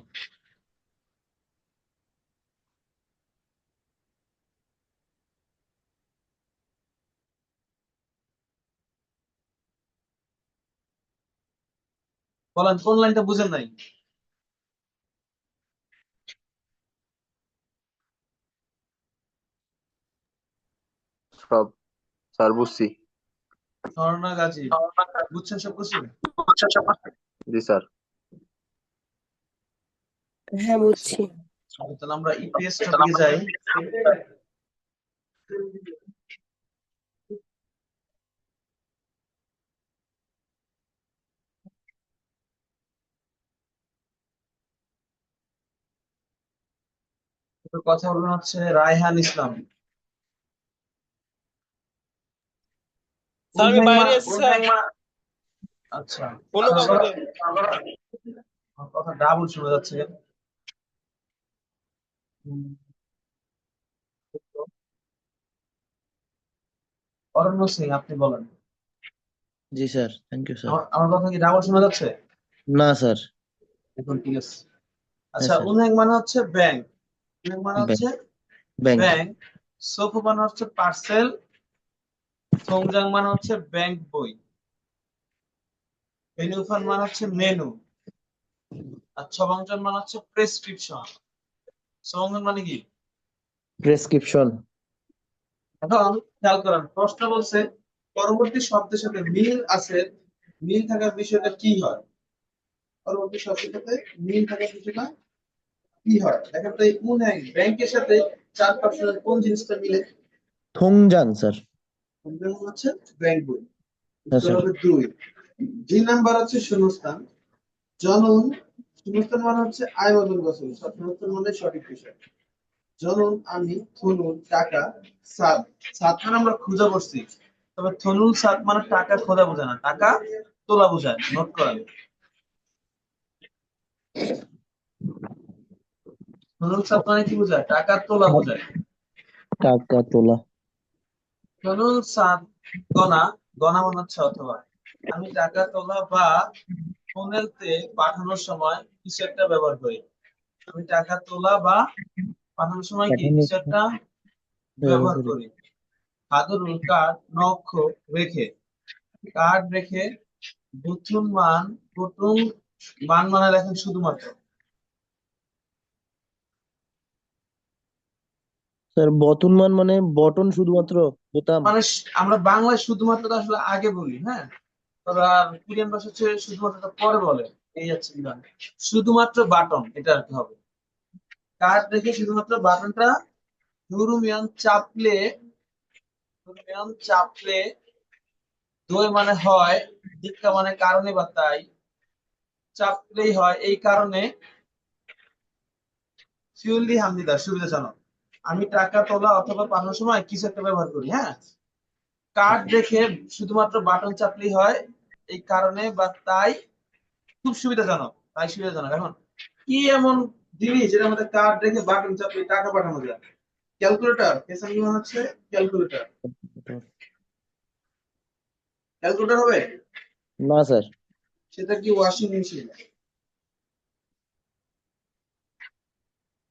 বলেন কোন লাইনটা বুঝেন নাই। সব স্যার বুঝছি। স্বর্ণা গাজী, বুঝছেন সব কিছু? জি স্যার। হ্যাঁ বুঝছি। তাহলে আমরা ইপিএস টপিকে যাই। কথা বলবেন হচ্ছে রায়হান ইসলাম। স্যার আমি বাইরে আছি স্যার। আচ্ছা, অন্য কাউকে দেন। আমার কথা ডাবল শোনা যাচ্ছে কেন? অরণ্য সিং, আপনি বলেন। জি স্যার, থ্যাংক ইউ স্যার। আমার কথা কি ডাবল শোনা যাচ্ছে? না স্যার। এখন ঠিক আছে। হ্যাঁ আচ্ছা, স্যার। উনহ্যাং মানে হচ্ছে ব্যাংক, উনহ্যাং মানে হচ্ছে ব্যাংক। ব্যাংক, সোফো মানে হচ্ছে পার্সেল, থংজাং মানে হচ্ছে ব্যাংক বই, মেনুফান মানে হচ্ছে মেনু, আর ছবংজন মানে হচ্ছে প্রেসক্রিপশন। ছবংজন মানে কি? প্রেসক্রিপশন। এখন খেয়াল করেন, প্রশ্ন বলছে পরবর্তী শব্দের সাথে মিল আছে, মিল থাকার বিষয়টা কি হয়? পরবর্তী শব্দের সাথে মিল থাকার বিষয়টা কি হয়? দেখেন তো, এই উনহ্যাং ব্যাংকের সাথে 4-5 জনের কোন জিনিসটা মিলে? থংজাং স্যার। থংজাং হচ্ছে ব্যাংক বই। হ্যাঁ উত্তর স্যার। হবে 2। 2 নাম্বার হচ্ছে শূন্যস্থান। জনন, শূন্যস্থান মানে হচ্ছে আয় বদল বছর, সব শূন্যস্থান মানে সঠিক বিষয়। জনন, আমি, থনুল, টাকা, সাত। সাত মানে আমরা খুঁজে বসছি, তবে থনুল সাত মানে টাকা খোঁজা বোঝায় না, টাকা তোলা বোঝায়। নোট করেন, থনুল সাত মানে কি বোঝায়? টাকা তোলা বোঝায়। টাকা তোলা। থনুল সাত গনা, গনা মানে হচ্ছে অথবা। আমি টাকা তোলা বা ফোনেতে পাঠানোর সময় কিছু একটা ব্যবহার করি। আমি টাকা তোলা বা পাঠানোর সময় কি কিছু একটা ব্যবহার করি। সাধারণ কার্ড নক্ষ রেখে, কার্ড রেখে, বুথুন মান, বুথুন মান মানে লেখেন শুধুমাত্র। স্যার বর্তমান মানে বটন শুধুমাত্র বোতাম। মানে আমরা বাংলায় শুধুমাত্র তো আসলে আগে বলি, হ্যাঁ, তবে আর কোরিয়ান ভাষা হচ্ছে শুধুমাত্র এটা পরে বলে। এই হচ্ছে বিধান, শুধুমাত্র বাটন এটা আর কি হবে। কার্ড রেখে শুধুমাত্র বাটনটা নুরুমিয়ান চাপলে দই মানে হয়, দীক্ষা মানে কারণে বা তাই, চাপলেই হয় এই কারণে, ফিউলি হামদিদার সুবিধাজনক। আমি টাকা তোলা অথবা পাঠানোর সময় কিছু একটা ব্যবহার করি, হ্যাঁ। কার্ড রেখে শুধুমাত্র বাটন চাপলেই হয় এই কারণে বা তাই, খুব সুবিধাজনক, তাই সুবিধাজনক। এখন কি এমন জিনিস যেটা আমাদের কার্ড রেখে বাটন চাপলে টাকা পাঠানো যায়? ক্যালকুলেটর, পেছন কি মনে হচ্ছে? ক্যালকুলেটর। ক্যালকুলেটর হবে? না স্যার। সেটা কি ওয়াশিং মেশিন?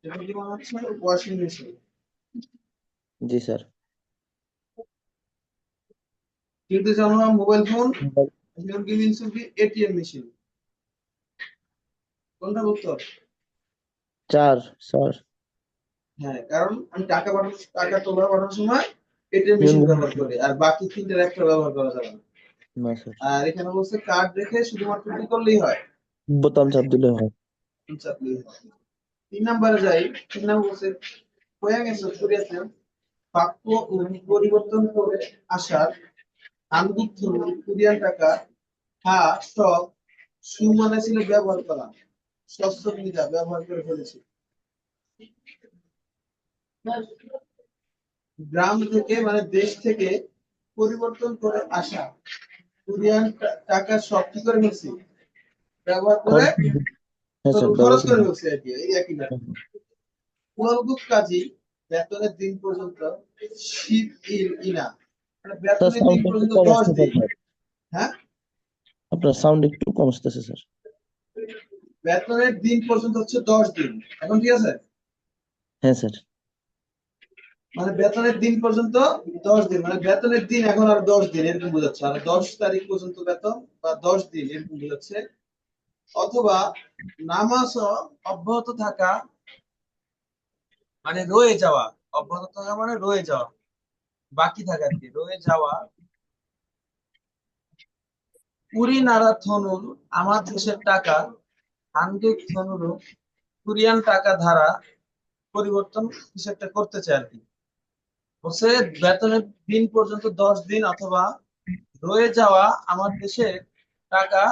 সেটা কি মনে হচ্ছে? Washing machine. জি স্যার। কিন্তু যেমন মোবাইল ফোন, সেরকম কি মিনস কি এটিএম মেশিন? কোনটা উত্তর? 4 স্যার। হ্যাঁ, কারণ আমি টাকা তোলা পাঠানোর সময় এটিএম মেশিন ব্যবহার করি, আর বাকি তিনটার একটা ব্যবহার করা যাবে না। না স্যার, আর এখানে বলছে কার্ড রেখে শুধুমাত্র কি করলেই হয়? বোতাম চাপ দিলে হয়। চাপলেই হয়। 3 নম্বরে যাই। 3 নম্বর বলছে হয়ে গেছে করিয়াছেন বাক্য পরিবর্তন করে আসার আঙ্গুল ধরুন কোরিয়ান টাকা, হা স্টক, সু মানে ছিল ব্যবহার করা, শস্ত্রবিদ্যা ব্যবহার করে ফেলেছি। গ্রাম থেকে মানে দেশ থেকে পরিবর্তন করে আসা কোরিয়ান টাকা সব কি করে ফেলছি? ব্যবহার করে, খরচ। হ্যাঁ স্যার, খরচ ব্যবহার করে করুন। ফেলছি আর কি, এই একই ব্যাপার। পুনর্বুক কাজী বেতনের দিন পর্যন্ত শীত ইনা, মানে স্যার বেতনের দিন সাউন্ড একটু পর্যন্ত কম 10 আসতেছে দিন। আপনার। হ্যাঁ, আপনার সাউন্ড একটু কম আসতেছে স্যার। বেতনের দিন পর্যন্ত হচ্ছে 10 দিন। এখন ঠিক আছে? হ্যাঁ স্যার। মানে বেতনের দিন পর্যন্ত 10 দিন, মানে বেতনের দিন এখন আর 10 দিন এরকম বোঝাচ্ছে, আর 10 তারিখ পর্যন্ত বেতন বা 10 দিন এরকম বোঝাচ্ছে। অথবা নামাজ অব্যাহত থাকা মানে রয়ে যাওয়া, অব্যাহত থাকা মানে রয়ে যাওয়া, বাকি থাকা আর কি, রয়ে যাওয়া। কুড়ি নাড়া থনুর আমার দেশের টাকা, আঙ্গিক থনুর কোরিয়ান টাকা ধারা পরিবর্তন কিছু একটা করতে চায় আর কি। বলছে বেতনের দিন পর্যন্ত 10 দিন অথবা রয়ে যাওয়া আমার দেশের টাকা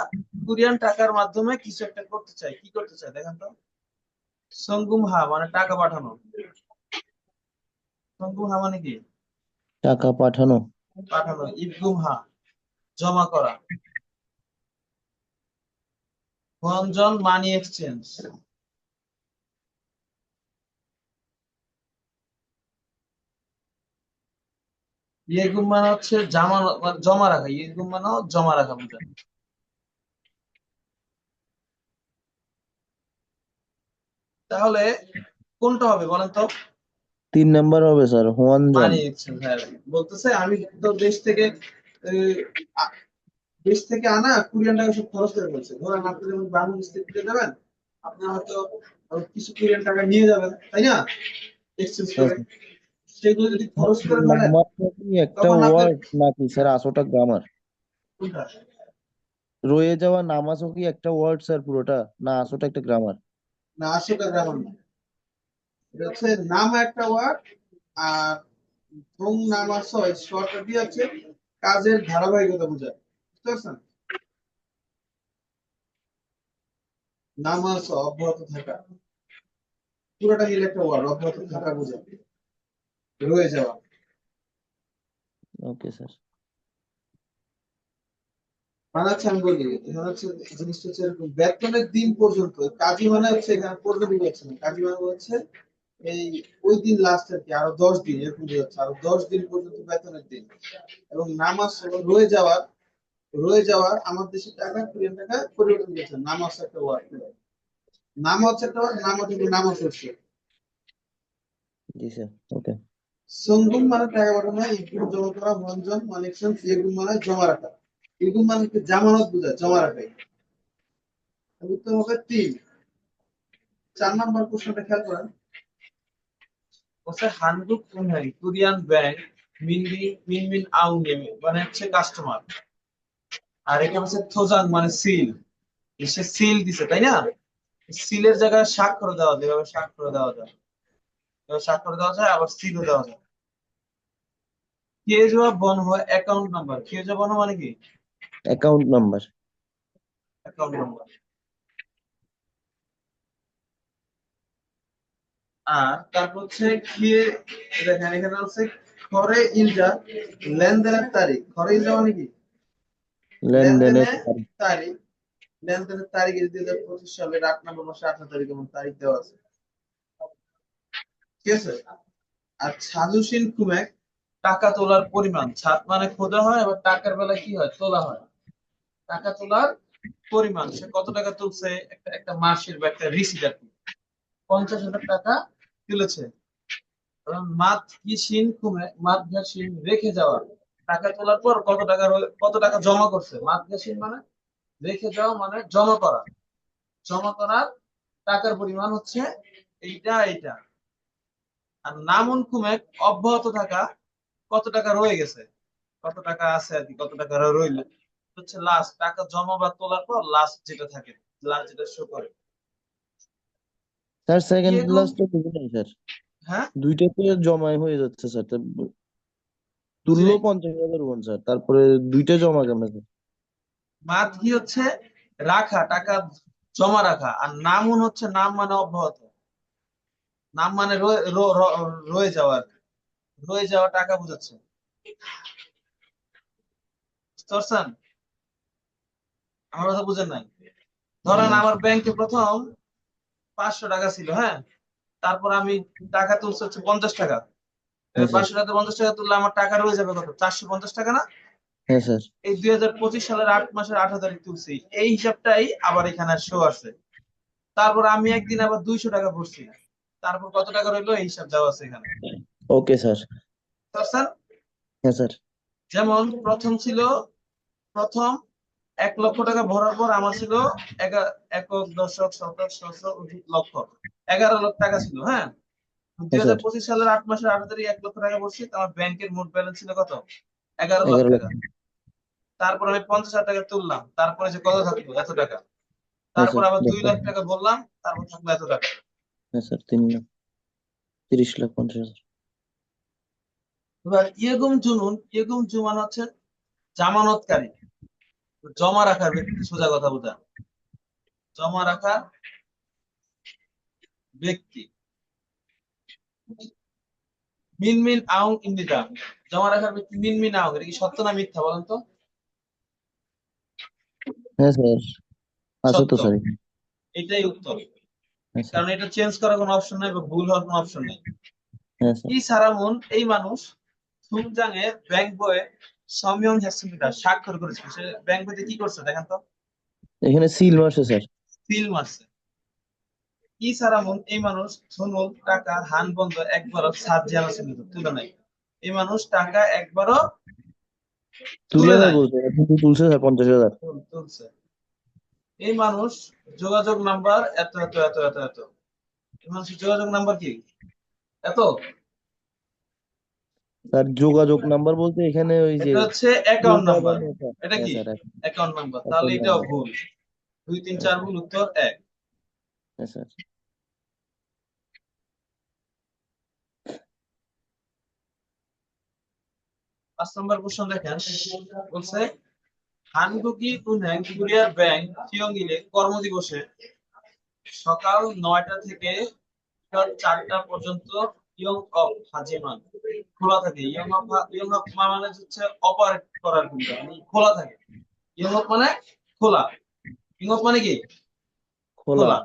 কোরিয়ান টাকার মাধ্যমে কিছু একটা করতে চাই। কি করতে চাই দেখেন তো? সঙ্গুমহা মানে টাকা পাঠানো। সঙ্গুমহা মানে কি? টাকা পাঠানো। পাঠানো। ইবগুমহা জমা করা। হনজন মানি এক্সচেঞ্জ। ইয়েগুম মানে হচ্ছে জমা রাখা। ইয়েগুম মানে জমা রাখা বোঝায়। তাহলে কোনটা হবে বলেন তো? 3 নাম্বার হবে স্যার, হুয়ানজন। Money exchange. হ্যাঁ, বলতেছে আমি তো আহ, আ- দেশ থেকে আনা কোরিয়ান টাকা সব খরচ করে ফেলছে। ধরেন আপনি যখন বাংলাদেশ থেকে যাবেন, আপনি হয়তো কিছু কোরিয়ান টাকা নিয়ে যাবেন, তাই না, এক্সচেঞ্জ হ্যাঁ করে। স্যার। সেগুলো যদি খরচ করে ফেলেন, নামাজ কি একটা তখন আপনার ওয়ার্ড নাকি স্যার 800টা গ্রামার? কোনটা? রয়ে যাওয়া নামাজও কি একটা ওয়ার্ড স্যার পুরোটা, না 800টা একটা গ্রামার? না, 800 গ্রাম না। এটা হচ্ছে নাম একটা ওয়ার্ড, আর ধং নাম আছে শর্টটা দিয়ে হচ্ছে কাজের ধারাবাহিকতা বোঝায়। বুঝতে পারছেন? নাম আছে অব্যাহত থাকা, পুরোটা মিলে একটা ওয়ার্ড, অব্যাহত থাকা বোঝায়, রয়ে যাওয়া। Okay sir. মানে হচ্ছে আমি বলি, এখানে হচ্ছে জিনিসটা হচ্ছে এরকম, বেতনের দিন পর্যন্ত। কাজী মানে হচ্ছে এখানে পর্যন্ত বোঝাচ্ছে না, কাজী মানে হচ্ছে এই ওই দিন লাস্ট আর কি, আরো 10 দিন এরকম বোঝাচ্ছে, আরো 10 দিন পর্যন্ত বেতনের দিন। এবং নামাজ হলো রয়ে যাওয়ার আমার দেশের টাকা কোরিয়ান টাকা পরিবর্তন করছে। নামাজ একটা ওয়ার্ড, নাম হচ্ছে একটা ওয়ার্ড, নাম থেকে নামাজ হচ্ছে। জি স্যার। ওকে। সঙ্গুম মানে টাকা পাঠানো, ইগুম জমা করা, মঞ্জন মানে এক্সচেঞ্জ, ইগুম মানে জমা রাখা। ইগুম মানে কি? জামানত বোঝায়, জমা রাখাই। উত্তর হবে 3। 4 নম্বর প্রশ্নটা খেয়াল করেন। বলছে হানগুক কুনহাই কোরিয়ান ব্যাংক মিনমিন আং নেমে মানে হচ্ছে কাস্টমার, আর এখানে হচ্ছে থোজাং মানে সিল, সে সিল দিছে তাই না? সিলের জায়গায় স্বাক্ষর দেওয়া যায়, এভাবে স্বাক্ষর দেওয়া যায়, এভাবে স্বাক্ষর দেওয়া যায়, আবার সিলও দেওয়া যায়। কেজুয়া বনহো অ্যাকাউন্ট নাম্বার, কেজুয়া বনহো মানে কি? Account number. Account number. আর তারপর হচ্ছে খিয়ে, দেখেন এখানে হচ্ছে খরে ইলজা লেনদেনের তারিখ, খরে ইলজা মানে কি? লেনদেনের লেনদেনের তারিখ, লেনদেনের তারিখ 2025 সালের 8 নম্বর মাসে 18 তারিখ এমন তারিখ দেওয়া আছে, ঠিক আছে? আর ছাদুসিন কুমেক টাকা তোলার পরিমাণ, ছাদ মানে খোদা হয়, আবার টাকার বেলায় কি হয়? তোলা হয়। টাকা তোলার পরিমাণ, সে কত টাকা তুলছে, একটা একটা মাসের বা একটা রিসিট আর কি, 50,000 টাকা তুলেছে। কারণ মাত কি সিন কুমে, মাত ঘা সিন রেখে যাওয়া, টাকা তোলার পর কত টাকা জমা করছে, মাত ঘা সিন মানে রেখে যাওয়া মানে জমা করা, জমা করার টাকার পরিমাণ হচ্ছে এইটা এইটা। আর নামুন কুমেক অব্যাহত থাকা, কত টাকা রয়ে গেছে, কত টাকা আছে আর কি, কত টাকা রইল, হচ্ছে লাস্ট টাকা জমা বা তোলার পর লাস্ট যেটা থাকে, লাস্ট যেটা শো করে। স্যার সেকেন্ড ইয়েগুম, ক্লাস তো বুঝি নাই স্যার, হ্যাঁ দুইটাতে জমাই হয়ে যাচ্ছে স্যার। বুঝি তুললো নাই। 50,000 ওয়ান স্যার, তারপরে দুইটা জমা কেমন স্যার? মাত কি হচ্ছে রাখা, টাকা জমা রাখা, আর নামুন হচ্ছে নাম মানে অব্যাহত, নাম মানে রয়ে যাওয়া আর কি। রয়ে যাওয়া টাকা বোঝাচ্ছে, বুঝতে পারছেন? আমার কথা বুঝেন নাই? ধরেন না আমার স্যার। ব্যাংকে প্রথম 500 টাকা ছিল, হ্যাঁ, তারপর আমি টাকা তুলছি হচ্ছে 50 টাকা, হ্যাঁ স্যার। 500 টাকা 50 টাকা তুললে আমার টাকা রয়ে যাবে কত? 450 টাকা না? হ্যাঁ স্যার। এই 2025 সালের 8 মাসের 18 তারিখ তুলছি, এই হিসাবটাই আবার এখানে শো আছে। তারপর আমি একদিন আবার 200 টাকা ভরছি, তারপর কত টাকা রইলো এই হিসাব দেওয়া আছে এখানে, ওকে স্যার। বুঝতে পারছেন? হ্যাঁ স্যার। যেমন প্রথম 1 লক্ষ টাকা ভরার পর আমার ছিল একক দশক শতক সহস্র অধিক লক্ষ, 11 লাখ টাকা ছিল, হ্যাঁ। দুই হ্যাঁ হাজার স্যার। পঁচিশ সালের 8 মাসের 18 তারিখ 1 লক্ষ টাকা ভরছি, তো আমার ব্যাংকের মোট ব্যালেন্স ছিল কত? 11 লাখ 11 লাখ। টাকা। তারপর আমি 50,000 টাকা তুললাম, তারপরে যে কত থাকলো? এত টাকা। হ্যাঁ তারপর স্যার। আবার 2 দেখো। লাখ টাকা বললাম, তারপর থাকলো এত টাকা। হ্যাঁ স্যার, 3 লাখ, 30,50,000। এবার ইয়েগুম জুমান হচ্ছে জামানতকারী, জমা রাখার ব্যক্তি, সোজা কথা বোঝা, জমা রাখার ব্যক্তি। মিনমিন আউং ইন্দিতা, জমা রাখার ব্যক্তি মিনমিন আউং, এটা কি সত্য না মিথ্যা বলেন তো? হ্যাঁ স্যার, আছে তো সত্য, স্যার। এটাই উত্তর। হ্যাঁ স্যার। কারণ এটা চেঞ্জ করার কোনো অপশন নাই বা ভুল হওয়ার কোনো অপশন নেই। হ্যাঁ স্যার। ই সারামুন এই মানুষ থুমজাং এর ব্যাংক বইয়ে সমিয়ং হ্যাসমিদা স্বাক্ষর করেছিল, সে ব্যাংক বইতে কি করছে দেখেন তো? এখানে সিল মারছে স্যার। সিল মারছে। ই সারামুন এই মানুষ ধনুল টাকা হান বন্ধ একবারও সাত জানা সীমিত তুলে নাই, এই মানুষ টাকা একবারও তুলে তুলে নাই নাই, বলছে, কিন্তু তুলছে স্যার 50,000। তুলছে। এই মানুষ যোগাযোগ নাম্বার এত এত এত এত এত, এই মানুষের যোগাযোগ নাম্বার কি এত? স্যার যোগাযোগ নাম্বার বলতে এখানে ওই যে এটা হচ্ছে অ্যাকাউন্ট ওটা নাম্বার, বানো স্যার। এটা হ্যাঁ কি স্যার। অ্যাকাউন্ট নাম্বার, তাহলে অ্যাকাউন্ট এটাও নাম্বার। ভুল। 2 3 হ্যাঁ 4 স্যার। ভুল, উত্তর 1। হ্যাঁ স্যার। 5 নম্বর কোশ্চেন দেখেন, বলছে হানগুকি উনহ্যাং কোরিয়ার ব্যাংক চিয়ংইলে কর্মদিবসে সকাল 9টা থেকে বিকাল 4টা পর্যন্ত ইয়ং অফ হাজিমান খোলা থাকে। ইয়ং অফ মানে হচ্ছে অপারেট করার জন্য, মানে খোলা থাকে। ইয়ং অফ মানে খোলা, ইয়ং অফ মানে কি? খোলা। খোলা।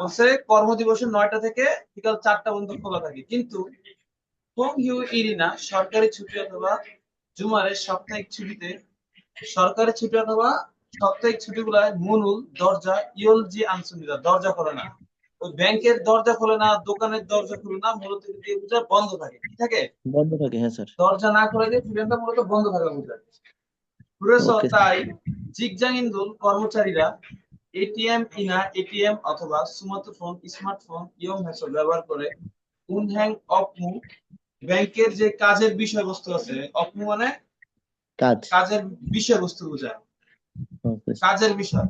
বলছে কর্মদিবসে 9টা থেকে বিকাল 4টা পর্যন্ত খোলা থাকে, কিন্তু হোম হিউ ইরিনা সরকারি ছুটি অথবা জুমারের সাপ্তাহিক ছুটিতে, সরকারি ছুটি অথবা সাপ্তাহিক ছুটিগুলায় মনুল দরজা ইয়লজি আনসুনিদা দরজা খোলে না, ওই ব্যাংকের দরজা খোলে না, দোকানের দরজা খোলে না, মূলত দিয়ে বোঝায় বন্ধ থাকে, কি থাকে? বন্ধ থাকে। হ্যাঁ স্যার। দরজা না খোলে দিয়ে দোকানটা মূলত বন্ধ থাকা বোঝায়। পুরো ওকে স্যার। তাই জিগজাং ইন্দুল কর্মচারীরা এটিএম ইনা এটিএম অথবা স্মার্টফোন ইয়ং হ্যাসেল ব্যবহার করে উনহ্যাং অপমু ব্যাংকের যে কাজের বিষয়বস্তু আছে, অপমু মানে কাজ। কাজের বিষয়বস্তু বোঝায়, ওকে কাজের বিষয়।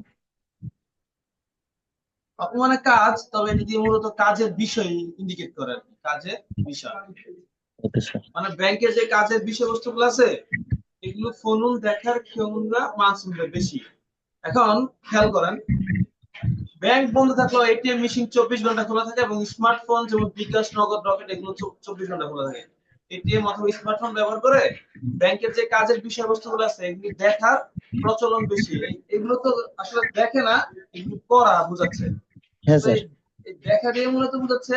অপমু মানে কাজ, তবে এটি দিয়ে মূলত কাজের বিষয় ইন্ডিকেট করে আর কি, কাজের বিষয়। Okay sir. মানে ব্যাংকের যে কাজের বিষয়বস্তুগুলো আছে এগুলো ফোনুল দেখার ক্ষমতা মানসুমদের বেশি। এখন খেয়াল করেন, ব্যাংক বন্ধ থাকলেও এটিএম মেশিন 24 ঘন্টা খোলা থাকে এবং স্মার্টফোন যেমন বিকাশ, নগদ, রকেট এগুলো 24 ঘন্টা খোলা থাকে। এটিএম অথবা স্মার্টফোন ব্যবহার করে ব্যাংকের যে কাজের বিষয়বস্তুগুলো আছে এগুলি দেখার প্রচলন বেশি। এগুলো তো আসলে দেখে না, এগুলো করা বোঝাচ্ছে। হ্যাঁ তো স্যার। এই দেখা দিয়ে মূলত বোঝাচ্ছে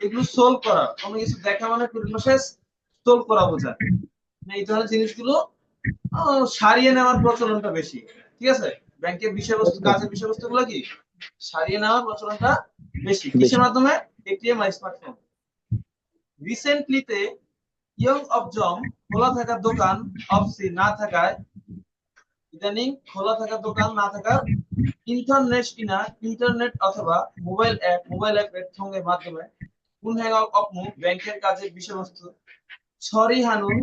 এগুলো সোলভ করা, কোনো কিছু দেখা মানে প্রসেস সোলভ করা বোঝায়। এই ধরনের জিনিসগুলো সারিয়ে নেওয়ার প্রচলনটা বেশি। ঠিক আছে, ব্যাংকের বিষয়বস্তু, কাজের বিষয়বস্তুগুলো কি সারিয়ে নেওয়ার প্রচলনটা বেশি। বেশি। কিসের মাধ্যমে? এটিএম আর স্মার্টফোন। রিসেন্টলিতে ইয়ং অফ জম খোলা থাকা দোকান অফসি না থাকায়, ইদানিং খোলা থাকা দোকান না থাকার ইন্টারনেট অথবা মোবাইল অ্যাপের সঙ্গে মাধ্যমে উনহ্যাং অপমু ব্যাংকের কাজের বিষয়বস্তু ছড়ি হানুন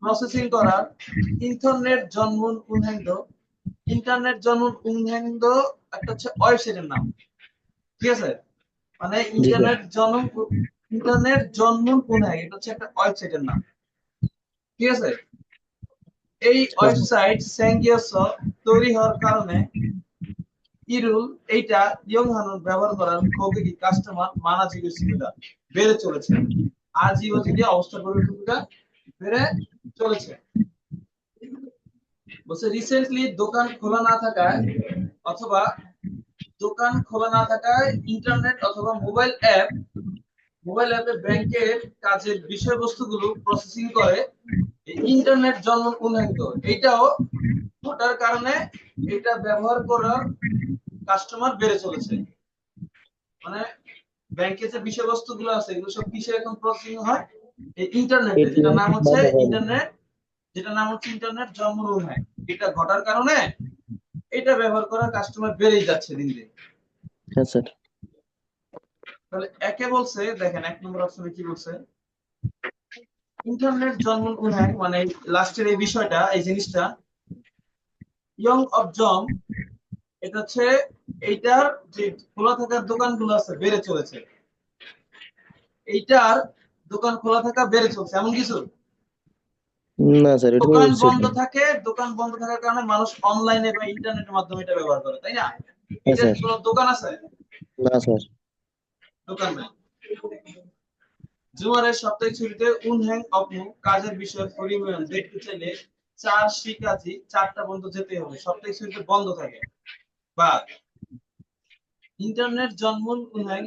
প্রসেসিং করার ইন্টারনেট জন্মন উনহ্যাংদ একটা হচ্ছে ওয়েবসাইটের নাম। ঠিক আছে, মানে জি স্যার। ইন্টারনেট জন্মন উনহ্যাং এটা হচ্ছে একটা ওয়েবসাইটের নাম। ঠিক আছে, এই ওয়েবসাইট স্যাঙ্গিয়স তৈরি হওয়ার কারণে ইরুল এইটা ইয়ং হানুন ব্যবহার করার খোগি কাস্টমার মানাজিগের সুবিধা বেড়ে চলেছে। আজীবন অবস্থা পরিবর্তনটা বেড়ে চলেছে। বলছে রিসেন্টলি দোকান খোলা না থাকায় অথবা ইন্টারনেট অথবা মোবাইল অ্যাপে ব্যাংকের কাজের বিষয়বস্তুগুলো প্রসেসিং করে ইন্টারনেট জন্ম উন্নয়ন। এইটাও ঘটার কারণে এটা ব্যবহার করার কাস্টমার বেড়ে চলেছে। মানে ব্যাংকে যে বিষয়বস্তুগুলো আছে এগুলো সব কিসে এখন প্রসেসিং হয়? এই ইন্টারনেটে, যেটা নাম হচ্ছে ইন্টারনেট জন্ম উন্নয়ন। এটা ঘটার কারণে এটা ব্যবহার করার কাস্টমার বেড়েই যাচ্ছে দিন দিন। হ্যাঁ স্যার। তাহলে একে বলছে, দেখেন 1 নম্বর অপশনে কি বলছে, ইন্টারনেট জন্ম উন্নয়ন মানে লাস্টের এই বিষয়টা, এই জিনিসটা ইয়ং অফ জম, এটা হচ্ছে এইটার যে খোলা থাকার দোকানগুলো আছে বেড়ে চলেছে। এইটার দোকান খোলা থাকা বেড়ে চলছে এমন কিছু? না স্যার, এটা দোকান ওয়েবসাইট বন্ধ না। থাকে, দোকান বন্ধ থাকার কারণে মানুষ অনলাইনে বা ইন্টারনেটের মাধ্যমে এটা ব্যবহার করে, তাই না? হ্যাঁ এটার স্যার। কি কোনো দোকান আছে? না স্যার। দোকান নেই। জুমারের সাপ্তাহিক ছুটিতে উনহ্যাং অপমু কাজের বিষয়ে পরিমাণ দেখতে চাইলে 4 শিকাজি 4টা পর্যন্ত যেতে হবে, সাপ্তাহিক ছুটিতে বন্ধ থাকে। বা ইন্টারনেট জন্মন উনহ্যাং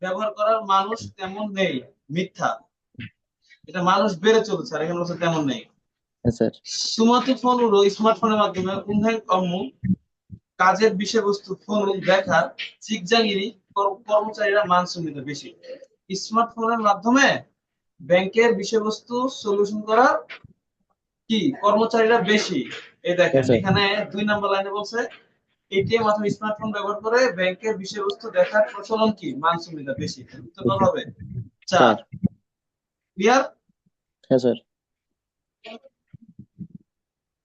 ব্যবহার করার মানুষ তেমন নেই, মিথ্যা। এটা মানুষ বেড়ে চলছে, আর এখানে বলছে তেমন নেই। হ্যাঁ স্যার। স্মার্টফোনের মাধ্যমে উনহ্যাং অপমু কাজের বিষয়বস্তু ফোন দেখার চিকজাঙ্গিরি কর্মচারীরা মানসুমিত বেশি। স্মার্টফোনের মাধ্যমে ব্যাংকের বিষয়বস্তু সলিউশন করার কি কর্মচারীরা বেশি। এই দেখেন হ্যাঁ স্যার। এখানে 2 নম্বর লাইনে বলছে এটিএম অথবা স্মার্টফোন ব্যবহার করে ব্যাংকের বিষয়বস্তু দেখার প্রচলন কি মানসুমিত বেশি। উত্তর হবে 4। 4। ক্লিয়ার? হ্যাঁ স্যার।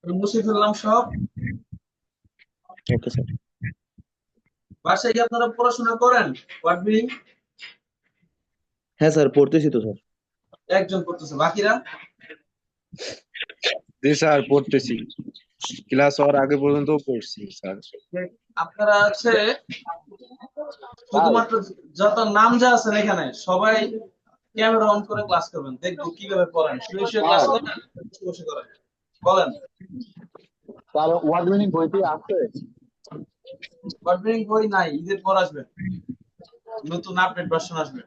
মুছে ফেললাম সব। Okay sir. বাসায় কি আপনারা পড়াশোনা করেন? ওয়ার্ড মিনিং হ্যাঁ স্যার, পড়তেছি তো স্যার। একজন করতেছে, বাকিরা? জি স্যার, পড়তেছি। ক্লাস হওয়ার আগে পর্যন্ত পড়ছি স্যার। আপনারা আছে শুধুমাত্র যত নাম যা আছেন এখানে সবাই ক্যামেরা অন করে ক্লাস করবেন, দেখবো কিভাবে পড়েন। শুয়ে শুয়ে ক্লাস করেন, বসে বসে করেন। বলেন। স্যার, ওয়ার্ড মিনিং বইটি আছে? ওয়ার্ড মিনিং বই নাই, ঈদের পর আসবে, নতুন আপডেট ভার্সন আসবে।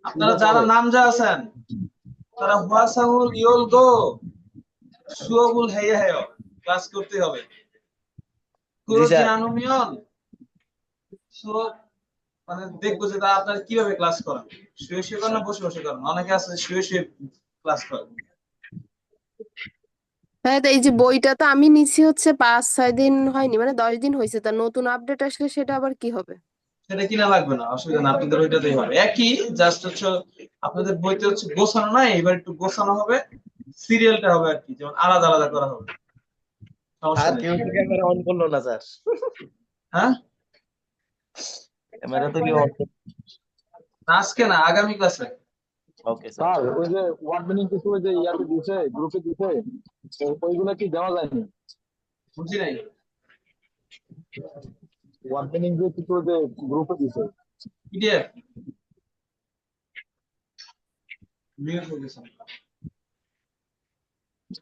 আপনারা যারা নাম যা আছেন তারা হুয়াসাহুল ইউল গো সুবুল হেয়া হেয় ক্লাস করতে হবে। কুরোজি আনুমিয়ন সো মানে দেখবো যে আপনারা কিভাবে ক্লাস করেন, শুয়ে শুয়ে করেন না বসে বসে করেন। অনেকে আছে শুয়ে শুয়ে ক্লাস করেন। হ্যাঁ, তো এই যে বইটা তো আমি নিছি হচ্ছে 5-6 দিন হয়নি, মানে 10 দিন হয়েছে, তা নতুন আপডেট আসলে সেটা আবার কি হবে? সেটা কিনা লাগবে না, অসুবিধা না, আপনাদের ওইটাতেই হবে একই, জাস্ট হচ্ছে আপনাদের বইতে হচ্ছে গোছানো নাই, এবার একটু গোছানো হবে, সিরিয়ালটা হবে আর কি, যেমন আলাদা আলাদা করা হবে, সমস্যা আর নেই। কেউ তো ক্যামেরা অন করলো না স্যার, হ্যাঁ, ক্যামেরা তো কেউ অন করলো আজকে না, আগামী ক্লাসে। Okay sir. স্যার ওই যে ওয়ার্ড মিনিং কিছু ওই যে ইয়াতে দিছে গ্রুপে দিছে ওইগুলা কি দেওয়া যায়নি? বুঝি নাই। ওয়ার্ড মিনিং যে কিছু ওই যে গ্রুপে দিছে পিডিএফ মিউট হয়ে গেছে।